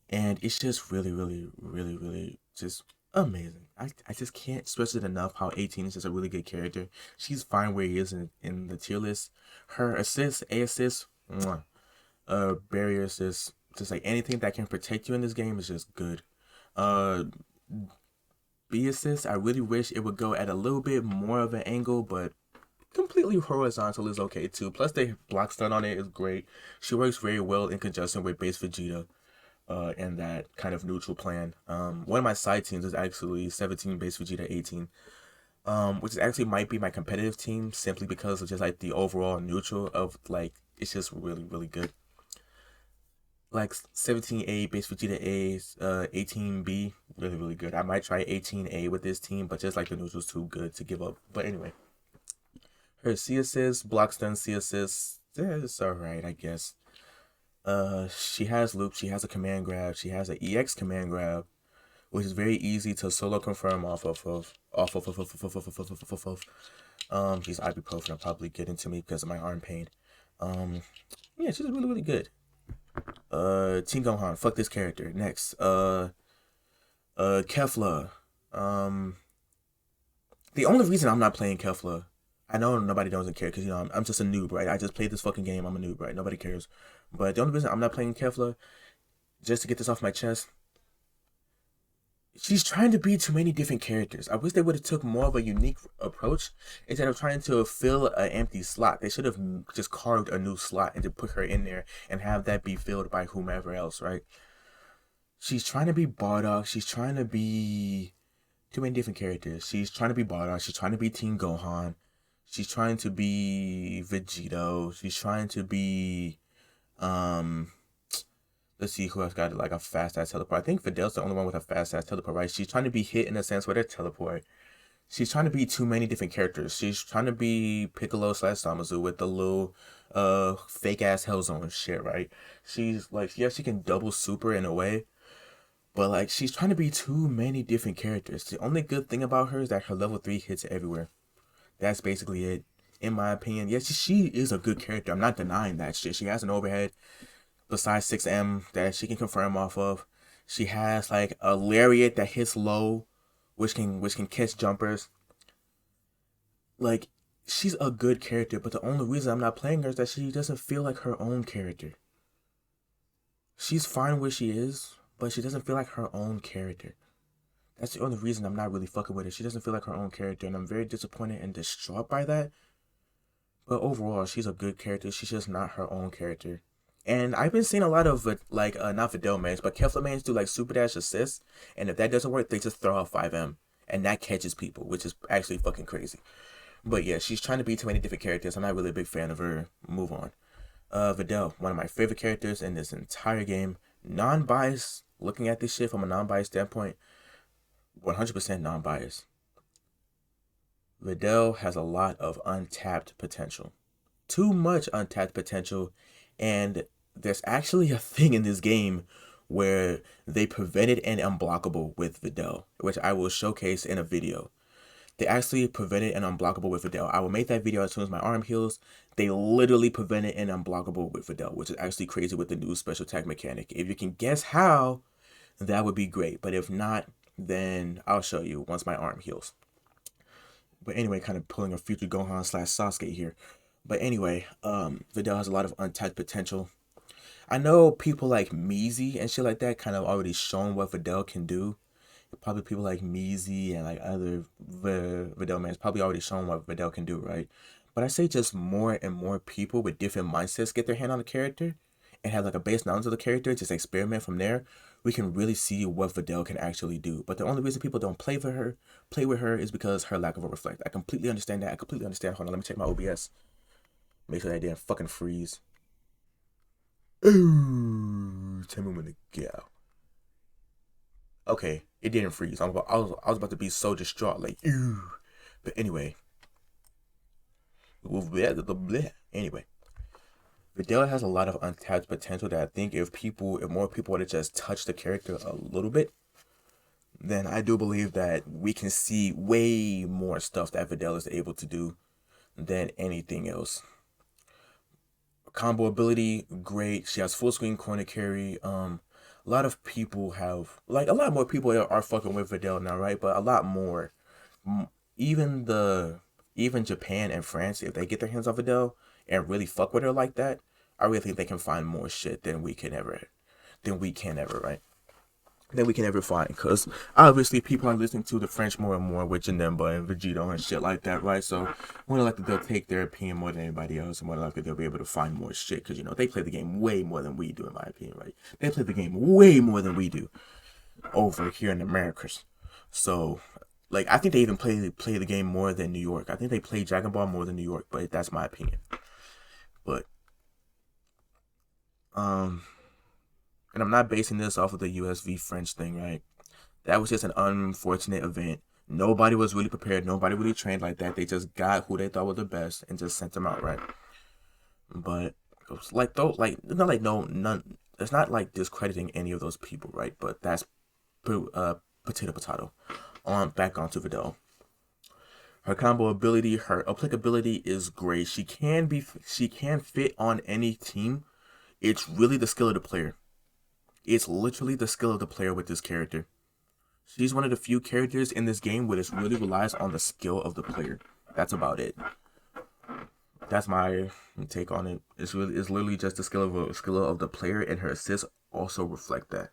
And it's just really really really really just amazing. I just can't stress it enough how 18 is just a really good character. She's fine where he is in the tier list. Her assists, A assists, barrier assists, just like anything that can protect you in this game is just good. Uh, B assist, I really wish it would go at a little bit more of an angle, but completely horizontal is okay too. Plus, the block stun on it is great. She works very well in conjunction with base Vegeta. In that kind of neutral plan. One of my side teams is actually 17 base Vegeta 18, which is actually might be my competitive team simply because of just like the overall neutral of like it's just really really good. Like 17A base Vegeta A, 18B really really good. I might try 18A with this team, but just like the neutral's too good to give up. But anyway, her C assist, block stun, C assist, it's alright I guess. She has loop, she has a command grab, she has an EX command grab, which is very easy to solo confirm off of. These ibuprofen are probably getting to me because of my arm pain. Yeah, she's really really good. Tien Gohan, fuck this character. Next, Kefla. The only reason I'm not playing Kefla, I know nobody doesn't care because I'm just a noob, right? I just played this fucking game. I'm a noob, right? Nobody cares. But the only reason I'm not playing Kefla, just to get this off my chest, she's trying to be too many different characters. I wish they would have took more of a unique approach instead of trying to fill an empty slot. They should have just carved a new slot and to put her in there and have that be filled by whomever else, right? She's trying to be Bardock. She's trying to be too many different characters. She's trying to be Bardock. She's trying to be Tien Gohan. She's trying to be Vegito. She's trying to be um let's see who else got like a fast ass teleport. I think Videl's the only one with a fast ass teleport, right? She's trying to be hit in a sense with her teleport. She's trying to be too many different characters. She's trying to be Piccolo slash Zamasu with the little fake ass Hellzone shit, right? She's like, yeah, she can double super in a way, but like she's trying to be too many different characters. The only good thing about her is that her level 3 hits everywhere. That's basically it. In my opinion, yes, she is a good character. I'm not denying that shit. She has an overhead besides 6M that she can confirm off of. She has like a lariat that hits low, which can catch jumpers. Like she's a good character, but the only reason I'm not playing her is that she doesn't feel like her own character. She's fine where she is, but she doesn't feel like her own character. That's the only reason I'm not really fucking with her. She doesn't feel like her own character, and I'm very disappointed and distraught by that. But overall, she's a good character. She's just not her own character. And I've been seeing a lot of like not Videl mains, but Kefla mains do like super dash assists, and if that doesn't work, they just throw out 5M, and that catches people, which is actually fucking crazy. But yeah, she's trying to be too many different characters. I'm not really a big fan of her. Move on. Videl, one of my favorite characters in this entire game. Non-biased, looking at this shit from a non-biased standpoint, 100% non-biased. Videl has a lot of untapped potential. Too much untapped potential, and there's actually a thing in this game where they prevented an unblockable with Videl, which I will showcase in a video. They actually prevented an unblockable with Videl. I will make that video as soon as my arm heals. They literally prevented an unblockable with Videl, which is actually crazy with the new special attack mechanic. If you can guess how, that would be great. But if not, then I'll show you once my arm heals. But anyway, kind of pulling a future Gohan slash Sasuke here. But anyway, Videl has a lot of untapped potential. I know people like Meezy and shit like that kind of already shown what Videl can do. Probably people like Meezy and like other Videl mans probably already shown what Videl can do, right? But I say just more and more people with different mindsets get their hand on the character and have like a base knowledge of the character, just experiment from there. We can really see what Videl can actually do. But the only reason people don't play with her is because her lack of a reflect. I completely understand that. I completely understand. Hold on, let me check my OBS. Make sure that didn't fucking freeze. Ooh, tell me when to go. Okay, it didn't freeze. I was about to be so distraught, like, ooh. But anyway. Anyway. Videl has a lot of untapped potential that I think if more people were to just touch the character a little bit, then I do believe that we can see way more stuff that Videl is able to do than anything else. Combo ability, great. She has full screen corner carry. A lot of people have, like, a lot more people are fucking with Videl now, right? But a lot more. Even Japan and France, if they get their hands on Videl and really fuck with her like that, I really think they can find more shit than we can ever, right? that we can ever find. Because obviously people are listening to the French more and more with Janemba and Vegito and shit like that, right? So more likely they'll take their opinion more than anybody else, and more likely they'll be able to find more shit. Because, you know, they play the game way more than we do, in my opinion, right? They play the game way more than we do over here in Americas. So, like, I think they even play the game more than New York. I think they play Dragon Ball more than New York, but that's my opinion. But, and I'm not basing this off of the USV French thing, right? That was just an unfortunate event. Nobody was really prepared. Nobody really trained like that. They just got who they thought were the best and just sent them out, right? But it was like though, like not like no none. It's not like discrediting any of those people, right? But that's potato. On back onto Videl. Her combo ability, her applicability is great. She can fit on any team. It's really the skill of the player. It's literally the skill of the player with this character. She's one of the few characters in this game where it really relies on the skill of the player. That's about it. That's my take on it. It's literally just the skill of the player, and her assists also reflect that.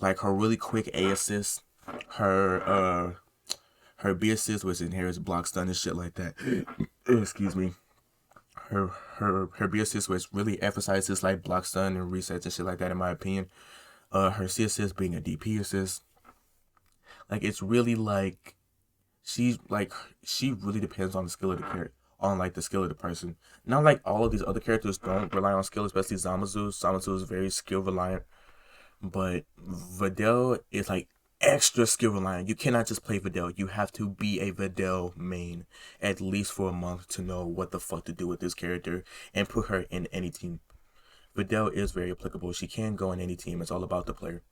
Like her really quick A assist, her B assist, which inherits block stun and shit like that. Excuse me. Her B assist, which really emphasizes like block stun and resets and shit like that, in my opinion. Her C assist being a DP assist. Like, it's really like she really depends on the skill of the character, on like the skill of the person. Not like all of these other characters don't rely on skill, especially Zamasu. Zamasu is very skill reliant, but Videl is like extra skill reliant. You cannot just play Videl. You have to be a Videl main at least for a month to know what the fuck to do with this character and put her in any team. Videl is very applicable. She can go in any team. It's all about the player.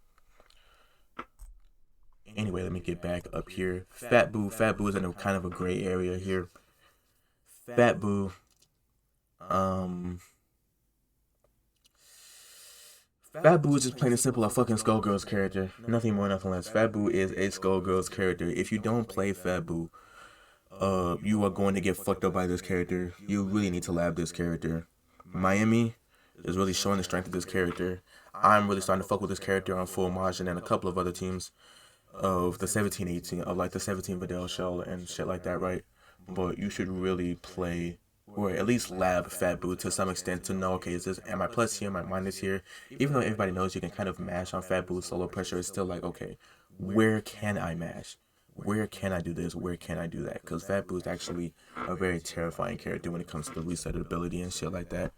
Anyway, let me get back up here. Fat Boo is in a kind of a gray area here. Fat Boo, Fat Boo is just plain and simple a fucking Skullgirls character. Nothing more, nothing less. Fat Boo is a Skullgirls character. If you don't play Fat Boo, you are going to get fucked up by this character. You really need to lab this character. Miami is really showing the strength of this character. I'm really starting to fuck with this character on Full Margin and a couple of other teams of the 17-18, of like the 17 Videl shell and shit like that, right? But you should really play, or at least lab Fat Boo to some extent to know, okay, am I plus here, am I minus here? Even though everybody knows you can kind of mash on Fat Boo solo pressure, it's still like, okay, where can I mash? Where can I do this? Where can I do that? Because Fat Boo is actually a very terrifying character when it comes to the reset ability and shit like that.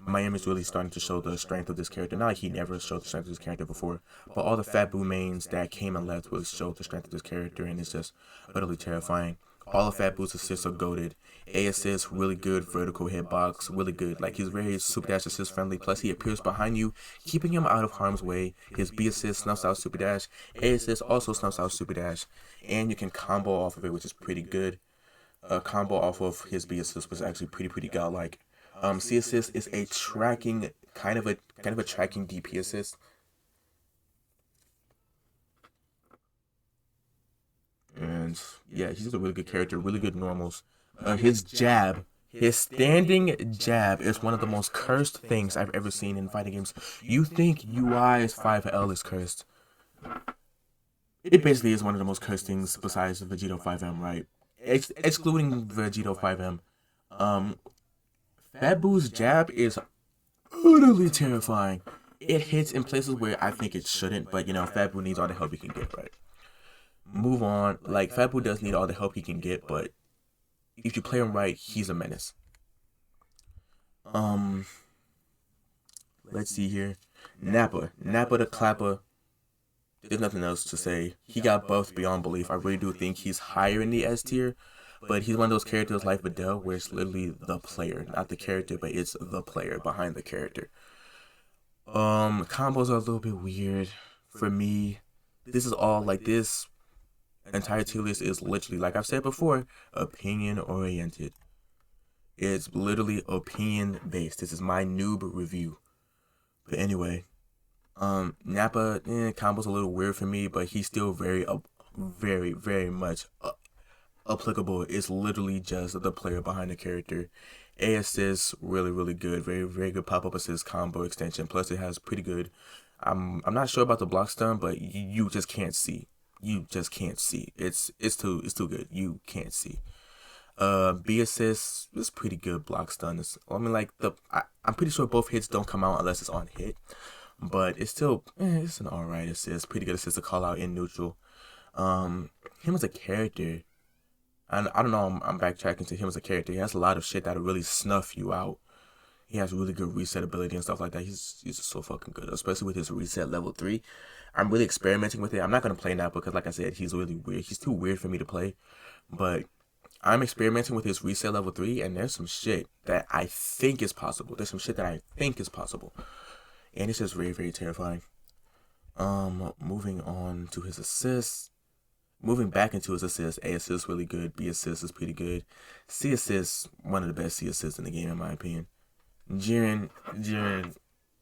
Miami's really starting to show the strength of this character. Not like he never showed the strength of this character before, but all the Fat Boo mains that came and left will show the strength of this character, and it's just utterly terrifying. All of Fat Boo's assists are goated. A assist, really good vertical hitbox, really good. Like, he's very super dash assist friendly, plus he appears behind you, keeping him out of harm's way. His B assist snuffs out super dash. A assist also snuffs out super dash, and you can combo off of it, which is pretty good. Combo off of his B assist was actually pretty godlike. C assist is a tracking kind of a tracking DP assist. And yeah, he's just a really good character, really good normals. His standing jab is one of the most cursed things I've ever seen in fighting games. You think UI's 5L is cursed? It basically is one of the most cursed things besides Vegito 5M, right? Excluding Vegito 5M. Fat Boo's jab is utterly terrifying. It hits in places where I think it shouldn't, but you know, Fat Boo needs all the help he can get, right? Move on. Like, Fat Boo does need all the help he can get, but if you play him right, he's a menace. Let's see here. Nappa the Clapper. There's nothing else to say. He got buffed beyond belief. I really do think he's higher in the S tier. But he's one of those characters like Videl where it's literally the player, not the character, but it's the player behind the character. Combos are a little bit weird for me. This is all like this entire tier list is literally, like I've said before, opinion oriented. It's literally opinion based. This is my noob review. But anyway, Nappa, combo's a little weird for me, but he's still very much applicable. It's literally just the player behind the character. A assist, really good, very good pop-up assist combo extension, plus it has pretty good I'm not sure about the block stun, but you just can't see. You just can't see. It's too good. You can't see. B assist is pretty good block stun. I mean, like I'm pretty sure both hits don't come out unless it's on hit, but it's still it's an alright assist. Pretty good assist to call out in neutral. Him as a character, I don't know. I'm backtracking to him as a character. He has a lot of shit that'll really snuff you out. He has really good reset ability and stuff like that. He's just so fucking good, especially with his reset level 3. I'm really experimenting with it. I'm not gonna play now because, like I said, he's really weird. He's too weird for me to play, but I'm experimenting with his reset level 3, and there's some shit that I think is possible. There's some shit that I think is possible, and it's just very, very terrifying. Moving on to his assists. Moving back into his assists, A assist really good, B assist is pretty good. C assist, one of the best C assists in the game in my opinion. Jiren,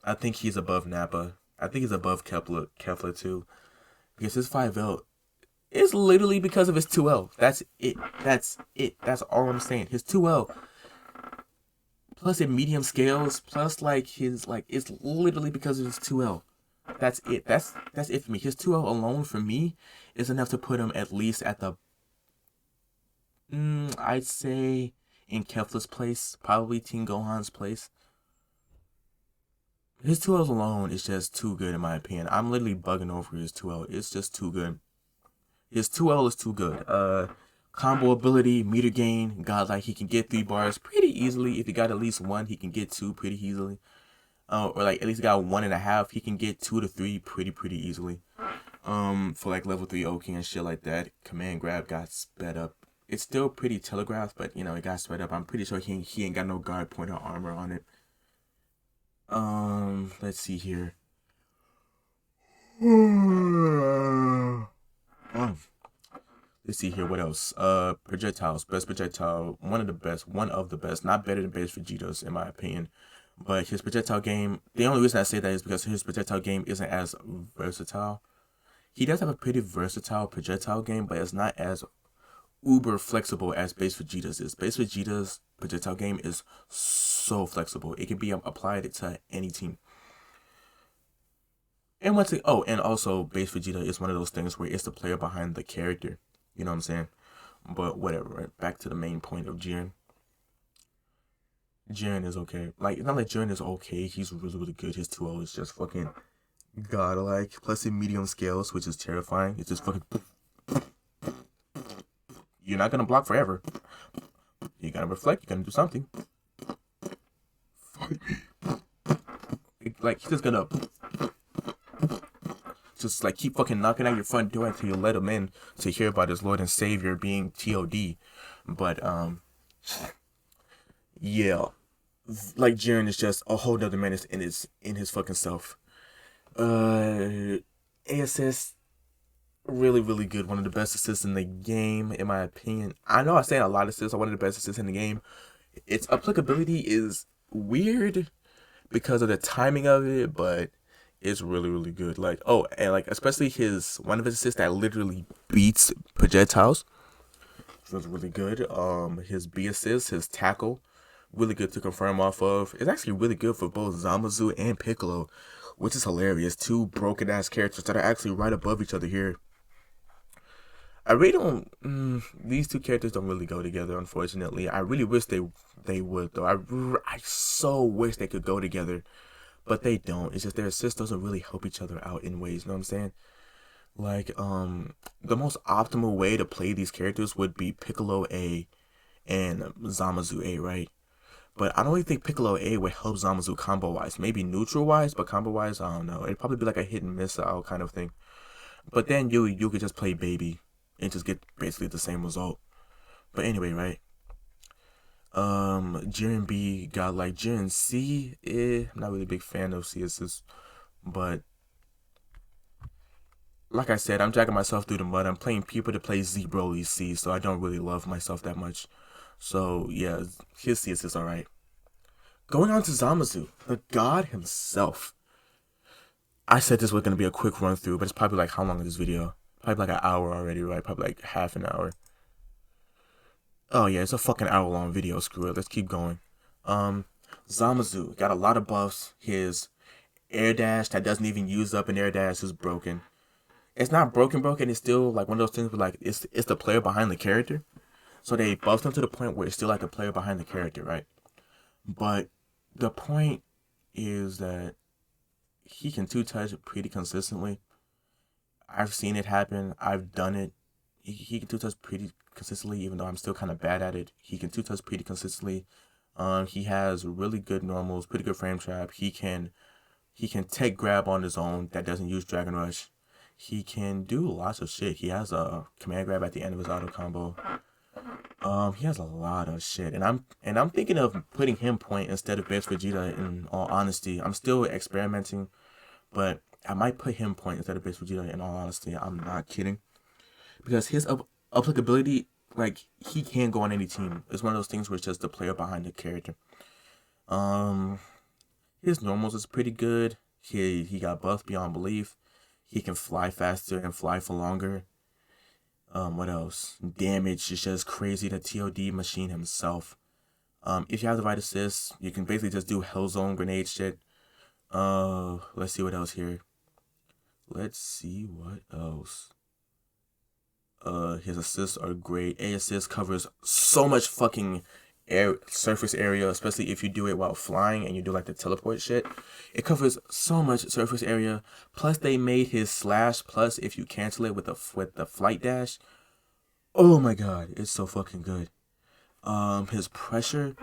I think he's above Nappa. I think he's above Kefla too. Because his 5L is literally because of his 2L. That's it. That's all I'm saying. His 2L plus in medium scales, plus like his it's literally because of his 2L. That's it. That's it for me. His 2L alone for me is enough to put him at least at the I'd say in Kefla's place, probably Tien Gohan's place. His 2Ls alone is just too good in my opinion. I'm literally bugging over his 2L. It's just too good. His 2L is too good. Combo ability, meter gain, godlike. He can get 3 bars pretty easily. If he got at least 1, he can get 2 pretty easily. Or like at least got 1.5, he can get 2 to 3 pretty easily. For like level 3 Oki and shit like that. Command grab got sped up. It's still pretty telegraphed, but you know it got sped up. I'm pretty sure he ain't got no guard point or armor on it. Let's see here. Let's see here. What else? Projectiles. Best projectile. One of the best. Not better than base Vegito's in my opinion. But his projectile game, the only reason I say that is because his projectile game isn't as versatile. He does have a pretty versatile projectile game, but it's not as uber flexible as base Vegeta's is. Base Vegeta's projectile game is so flexible. It can be applied to any team. And and also base Vegeta is one of those things where it's the player behind the character. You know what I'm saying? But whatever, right? Back to the main point of Jiren. Jiren is okay. Like, it's not like Jiren is okay. He's really good. His 2-0 is just fucking godlike. Plus in medium scales, which is terrifying. It's just fucking... You're not gonna block forever. You gotta reflect. You gotta do something. Like, he's just gonna... Just, like, keep fucking knocking at your front door until you let him in to hear about his Lord and Savior being TOD. But, yeah. Like, Jiren is just a whole nother menace in his fucking self. ASS, really good. One of the best assists in the game, in my opinion. I know I'm saying a lot of assists are one of the best assists in the game. Its applicability is weird because of the timing of it, but it's really good. Like, oh, and like especially one of his assists that literally beats projectiles. It was really good. His B assist, his tackle, really good to confirm off of. It's actually really good for both Zamasu and Piccolo, which is hilarious. 2 broken ass characters that are actually right above each other here. I really don't. These 2 characters don't really go together, unfortunately. I really wish they would though. I so wish they could go together, but they don't. It's just their assists doesn't really help each other out in ways. You know what I'm saying? Like the most optimal way to play these characters would be Piccolo A and Zamasu A, right? But I don't really think Piccolo A would help Zamasu combo wise. Maybe neutral wise, but combo wise, I don't know. It'd probably be like a hit and miss out kind of thing. But then you could just play baby and just get basically the same result. But anyway, right? Jiren B got like Jiren C. I'm not really a big fan of CSS, but like I said, I'm dragging myself through the mud. I'm playing people to play Z Broly C, so I don't really love myself that much. So yeah, his CS is alright. Going on to Zamasu, the god himself. I said this was gonna be a quick run through, but it's probably like how long is this video? Probably like an hour already, right? Probably like half an hour. Oh yeah, it's a fucking hour long video. Screw it. Let's keep going. Zamasu got a lot of buffs. His air dash that doesn't even use up an air dash is broken. It's not broken. It's still like one of those things where like it's the player behind the character. So they buffed him to the point where it's still like the player behind the character, right? But the point is that he can two touch pretty consistently. I've seen it happen. I've done it. He can two touch pretty consistently, even though I'm still kind of bad at it. He can two touch pretty consistently. He has really good normals, pretty good frame trap. He can tech grab on his own that doesn't use Dragon Rush. He can do lots of shit. He has a command grab at the end of his auto combo. He has a lot of shit, and I'm thinking of putting him point instead of best Vegeta. In all honesty, I'm still experimenting, but I might put him point instead of best Vegeta. In all honesty, I'm not kidding, because his applicability, like he can go on any team. It's one of those things where it's just the player behind the character. Um, his normals is pretty good. He got buffed beyond belief. He can fly faster and fly for longer. What else? Damage is just crazy. The TOD machine himself. If you have the right assist, you can basically just do Hellzone grenade shit. Let's see what else here. Let's see what else. His assists are great. A assist covers so much fucking air surface area, especially if you do it while flying and you do like the teleport shit. It covers so much surface area. Plus they made his slash plus if you cancel it with the flight dash. Oh my god, it's so fucking good. His pressure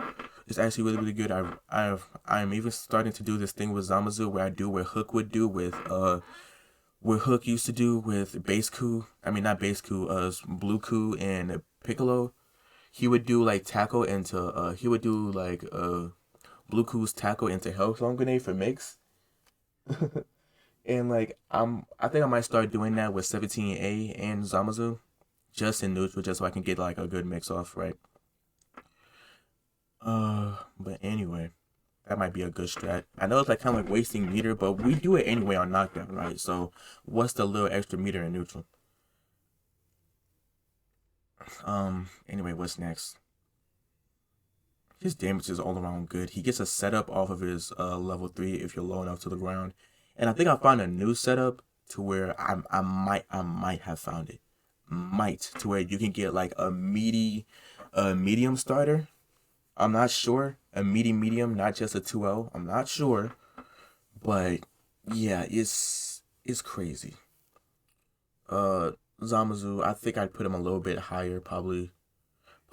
is actually really good. I'm even starting to do this thing with Zamasu where I do what Hook would do with what Hook used to do with base coup. I mean not base coup, blue coup and Piccolo. He would do like tackle into he would do like blue coup's tackle into Hellstorm grenade for mix. And like I think I might start doing that with 17A and Zamasu just in neutral just so I can get like a good mix off, right? But anyway, that might be a good strat. I know it's like kind of like wasting meter, but we do it anyway on knockdown, right? So what's the little extra meter in neutral? Anyway, what's next? His damage is all around good. He gets a setup off of his level 3 if you're low enough to the ground. And I think I found a new setup to where I might have found it. Might to where you can get like a medium starter. I'm not sure. A medium, not just a 2L. I'm not sure. But yeah, it's crazy. Zamasu, I think I'd put him a little bit higher, probably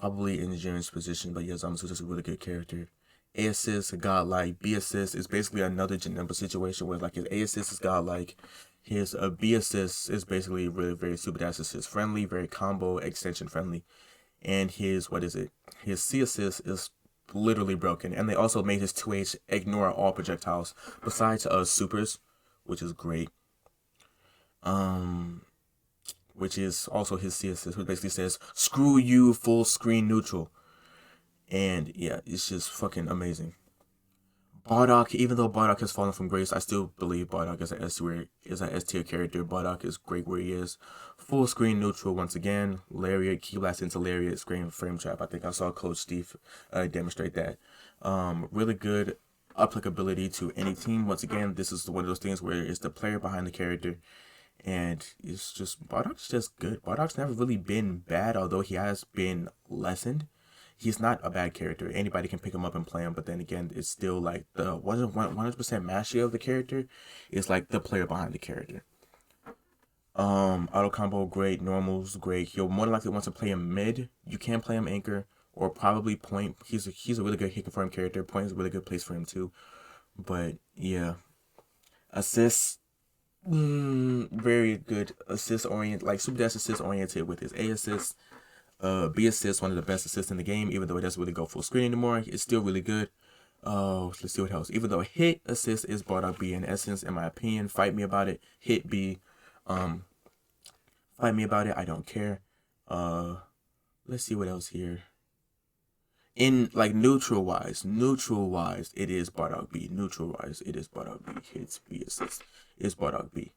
in Jiren's position, but yeah, Zamasu is a really good character. A assist, godlike. B assist is basically another Janemba situation where like his A assist is godlike. His B assist is basically really very super dash assist friendly, very combo extension friendly. And his what is it? His C assist is literally broken. And they also made his 2H ignore all projectiles besides supers, which is great. Which is also his C assist, which basically says screw you full screen neutral. And yeah, it's just fucking amazing. Bardock, even though Bardock has fallen from grace, I still believe Bardock is an S tier character. Bardock is great where he is. Full screen neutral once again. Lariat, key blast into Lariat, screen frame trap. I think I saw Coach Steve demonstrate that. Really good applicability to any team. Once again, this is one of those things where it's the player behind the character. And it's just, Bardock's just good. Bardock's never really been bad, although he has been lessened. He's not a bad character. Anybody can pick him up and play him, but then again, it's still like the 100% mastery of the character is like the player behind the character. Auto combo great, normals great. You'll more than likely want to play him mid. You can play him anchor or probably point. He's a really good hit confirm character. Point is a really good place for him too. But yeah, assists. Very good assist oriented, like super dash assist oriented with his A assist. B assist, one of the best assists in the game, even though it doesn't really go full screen anymore. It's still really good. Let's see what else. Even though hit assist is Bardock B in essence, in my opinion. Fight me about it. Hit B. Fight me about it. I don't care. Let's see what else here. In like neutral wise, it is Bardock B. Neutral wise, it is Bardock B. Hits B assist is Bardock B.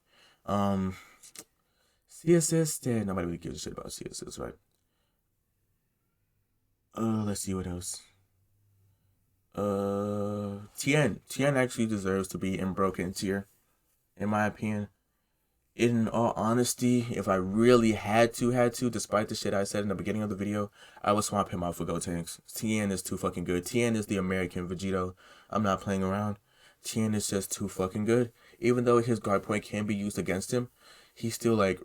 C assist, and nobody really gives a shit about C assist, right? Let's see what else. Tien actually deserves to be in broken tier, in my opinion. In all honesty, if I really had to, despite the shit I said in the beginning of the video, I would swap him out for Gotenks. Tien is too fucking good. Tien is the American Vegito. I'm not playing around. Tien is just too fucking good. Even though his guard point can be used against him, he's still like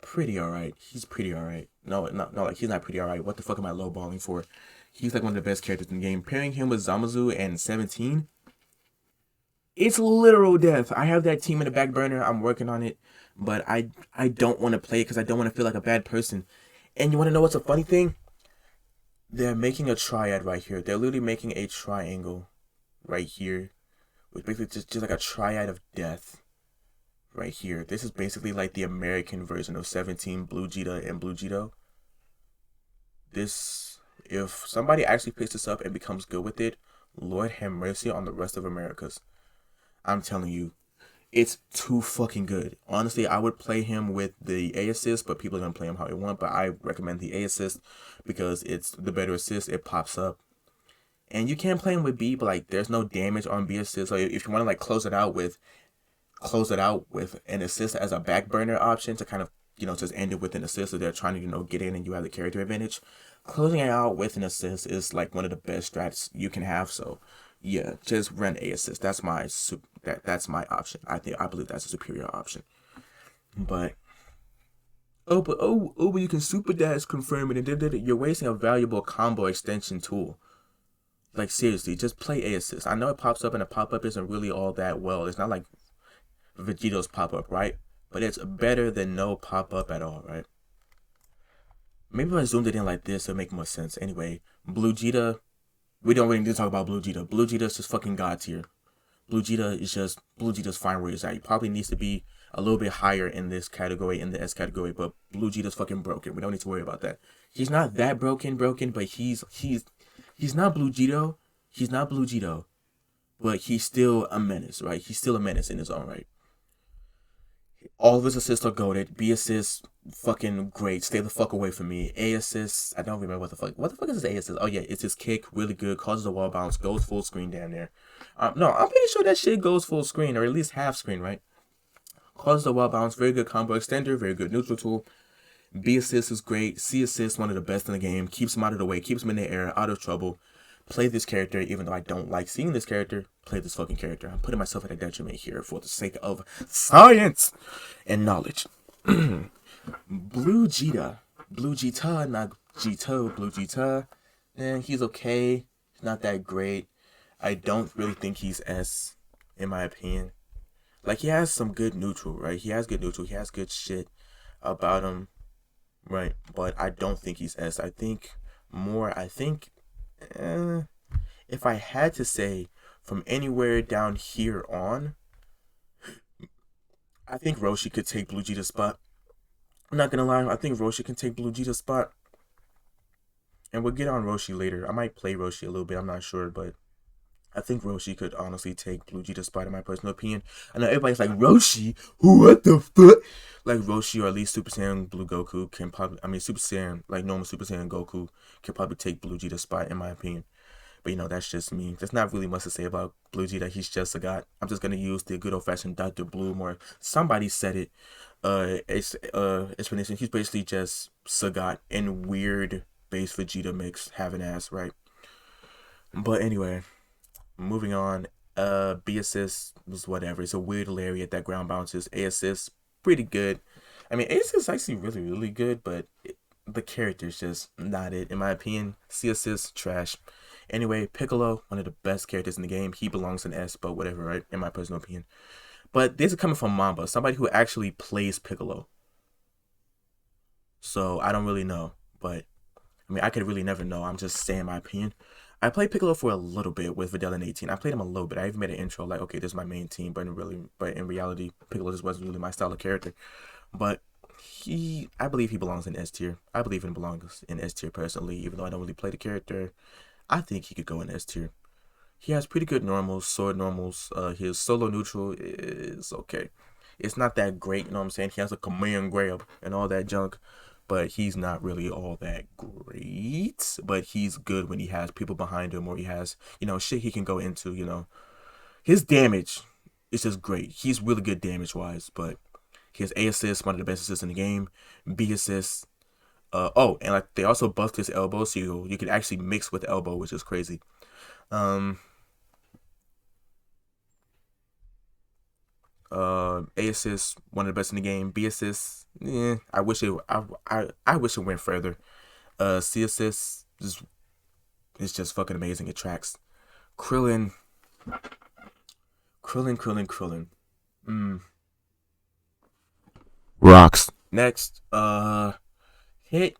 pretty alright. He's pretty alright. No, like he's not pretty alright. What the fuck am I lowballing for? He's like one of the best characters in the game. Pairing him with Zamasu and 17, it's literal death. I have that team in the back burner. I'm working on it, but I don't want to play it because I don't want to feel like a bad person. And you want to know what's a funny thing? They're making a triad right here. They're literally making a triangle right here, with basically just like a triad of death right here. This is basically like the American version of 17, Blue Gogeta, and Blue Gogeta. This, if somebody actually picks this up and becomes good with it, Lord have mercy on the rest of Americas. I'm telling you, it's too fucking good. Honestly, I would play him with the A assist, but people are gonna play him how they want. But I recommend the A assist because it's the better assist. It pops up, and you can play him with B, but like there's no damage on B assist. So if you want to like close it out with an assist as a back burner option to kind of just end it with an assist, so they're trying to get in and you have the character advantage. Closing it out with an assist is like one of the best strats you can have. So yeah, just run A assist. That's my option. I believe that's a superior option. But but you can super dash, confirm it, and you're wasting a valuable combo extension tool. Like seriously, just play A assist. I know it pops up and the pop up isn't really all that well. It's not like Vegito's pop up, right? But it's better than no pop up at all, right? Maybe if I zoomed it in like this, it'll make more sense. Anyway, Blue Gogeta. We don't really need to talk about Blue Gogeta. Blue Gogeta is just fucking god tier. Blue Gogeta's fine where he's at. He probably needs to be a little bit higher in this category, in the S category, but Blue Gogeta's fucking broken. We don't need to worry about that. He's not that broken, but he's not Blue Gogeta. He's not Blue Gogeta. But he's still a menace, right? He's still a menace in his own right. All of his assists are goated. B assists, fucking great. Stay the fuck away from me. A assists, I don't remember what the fuck is his A assist? Oh yeah, it's his kick, really good, causes a wall bounce, goes full screen down there. No, I'm pretty sure that shit goes full screen, or at least half screen, right? Causes a wall bounce, very good combo extender, very good neutral tool. B assist is great. C assist, one of the best in the game. Keeps him out of the way, keeps him in the air, out of trouble. Play this character, even though I don't like seeing this character. Play this fucking character. I'm putting myself at a detriment here for the sake of science and knowledge. Blue Gogeta, not Gito, Blue Gogeta. He's okay. He's not that great. I don't really think he's S, in my opinion. Like, he has some good neutral, right? He has good neutral. He has good shit about him, right? But I don't think he's S. I think if I had to say from anywhere down here on, I think Roshi could take Blue Gogeta's spot. I'm not gonna lie, I think Roshi can take Blue Gogeta's spot. And we'll get on Roshi later. I might play Roshi a little bit, I'm not sure, but I think Roshi could honestly take Blue Gogeta's spot in my personal opinion. I know everybody's like, Roshi? What the fuck? Like Roshi, or at least Super Saiyan Blue Goku can probably, Super Saiyan, like normal Super Saiyan Goku can probably take Blue Gogeta's spot in my opinion. But that's just me. There's not really much to say about Blue Gogeta. He's just a god. I'm just gonna use the good old fashioned Dr. Bloom, or somebody said it. Explanation. He's basically just Sagat in weird base Vegeta mix, having ass, right? But anyway, moving on. B assist was whatever. It's a weird lariat that ground bounces. A assist, pretty good. A assist is actually really, really good, but the character's just not it, in my opinion. C assist, trash. Anyway, Piccolo, one of the best characters in the game. He belongs in S, but whatever, right? In my personal opinion. But this is coming from Mamba, somebody who actually plays Piccolo. So I don't really know, but I could really never know. I'm just saying my opinion. I played Piccolo for a little bit with Videl in 18. I played him a little bit. I even made an intro like, okay, this is my main team, but in reality, Piccolo just wasn't really my style of character. But I believe he belongs in S tier. I believe he belongs in S tier personally, even though I don't really play the character. I think he could go in S tier. He has pretty good normals, sword normals. His solo neutral is okay. It's not that great, you know what I'm saying? He has a command grab and all that junk. but he's not really all that great. But he's good when he has people behind him, or he has, shit he can go into. His damage is just great. He's really good damage wise, but his A assist, one of the best assists in the game. B assist. And like they also buffed his elbow, so you can actually mix with elbow, which is crazy. A assist, one of the best in the game. B assist, I wish it went further. C assist is just fucking amazing. It tracks. Krillin. Rocks. Next, Hit.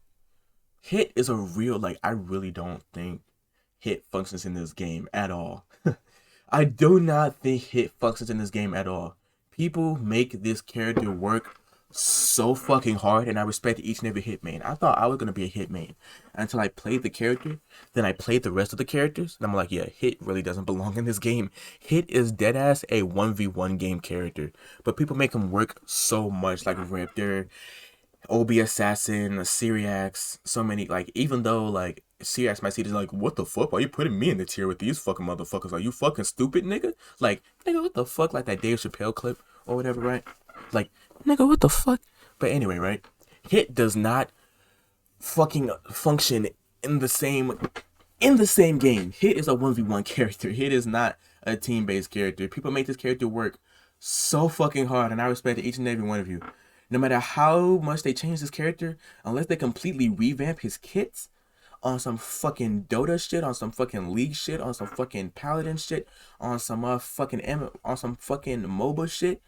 Hit is a real, like, I really don't think Hit functions in this game at all. I do not think Hit functions in this game at all. People make this character work so fucking hard, and I respect each and every Hit main. I thought I was gonna be a Hit main until I played the character. Then I played the rest of the characters, and I'm like, yeah, Hit really doesn't belong in this game. Hit is deadass a 1v1 game character, but people make him work so much, like Raptor, OB Assassin, Syriax, so many, like, even though, like, Syriax might see this, like, what the fuck? Why you putting me in the tier with these fucking motherfuckers? Are you fucking stupid, nigga? Like, nigga, what the fuck? Like that Dave Chappelle clip or whatever, right? Like, nigga, what the fuck? But anyway, right? Hit does not fucking function in the same game. Hit is a 1v1 character. Hit is not a team-based character. People make this character work so fucking hard, and I respect each and every one of you. No matter how much they change this character, unless they completely revamp his kits on some fucking Dota shit, on some fucking League shit, on some fucking Paladin shit, on some on some fucking MOBA shit,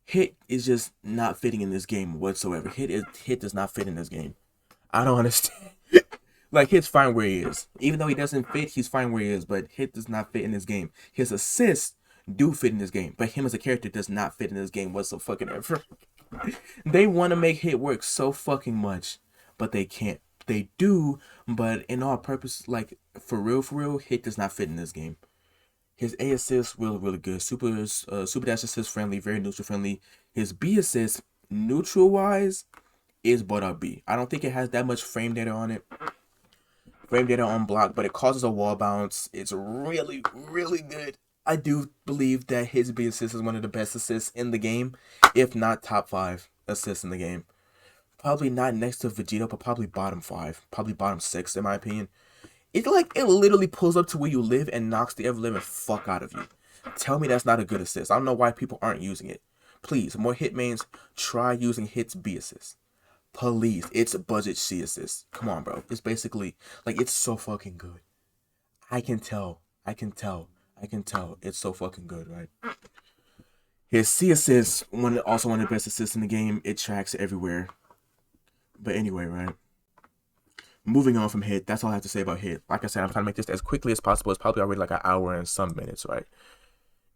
Hit is just not fitting in this game whatsoever. Hit does not fit in this game. I don't understand. Like, Hit's fine where he is. Even though he doesn't fit, he's fine where he is, but Hit does not fit in this game. His assists do fit in this game, but him as a character does not fit in this game whatsoever. They want to make Hit work so fucking much, but they can't. They do, but in all purpose, like, for real, Hit does not fit in this game. His A assist really good. Super dash assist friendly, very neutral friendly. His B assist, neutral wise, is Bardock B. I don't think it has that much frame data on it. Frame data on block, but it causes a wall bounce. It's really good. I do believe that his B assist is one of the best assists in the game, if not top 5 assists in the game. Probably not next to Vegito, but probably bottom 5, probably bottom 6 in my opinion. It literally pulls up to where you live and knocks the ever living fuck out of you. Tell me that's not a good assist. I don't know why people aren't using it. Please, more Hit mains, try using Hit's B assist. Please, it's a budget C assist. Come on, bro. It's basically, like, it's so fucking good. I can tell. It's so fucking good, right? His C assist, also one of the best assists in the game. It tracks everywhere. But anyway, right? Moving on from Hit, that's all I have to say about Hit. Like I said, I'm trying to make this as quickly as possible. It's probably already like an hour and some minutes, right?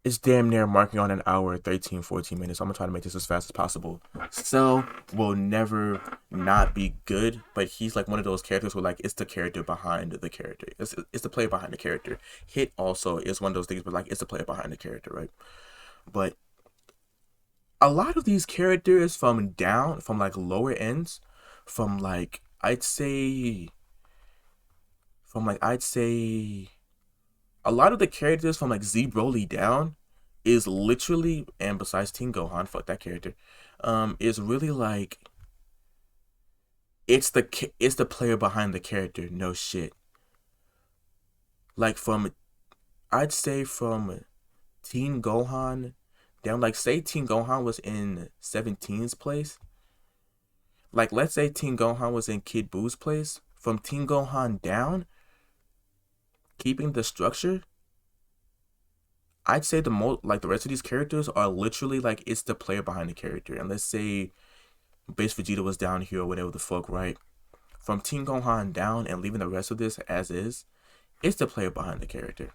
It's damn near marking on an hour, 13, 14 minutes. So I'm going to try to make this as fast as possible. Cell will never not be good, but he's like one of those characters where, like, it's the character behind the character. It's the player behind the character. Hit also is one of those things, but, like, it's the player behind the character, right? But a lot of these characters from like, lower ends, from, like, I'd say a lot of the characters from, like, Z Broly down is literally, and besides Tien Gohan, fuck that character, is really, like, it's the player behind the character, no shit. Like, I'd say from Tien Gohan down, like, say Tien Gohan was in 17's place. Like, let's say Tien Gohan was in Kibbu's place. From Tien Gohan down, keeping the structure, I'd say the rest of these characters are literally, like, it's the player behind the character. And let's say base Vegeta was down here or whatever the fuck, right? From Tien Gohan down and leaving the rest of this as is, it's the player behind the character.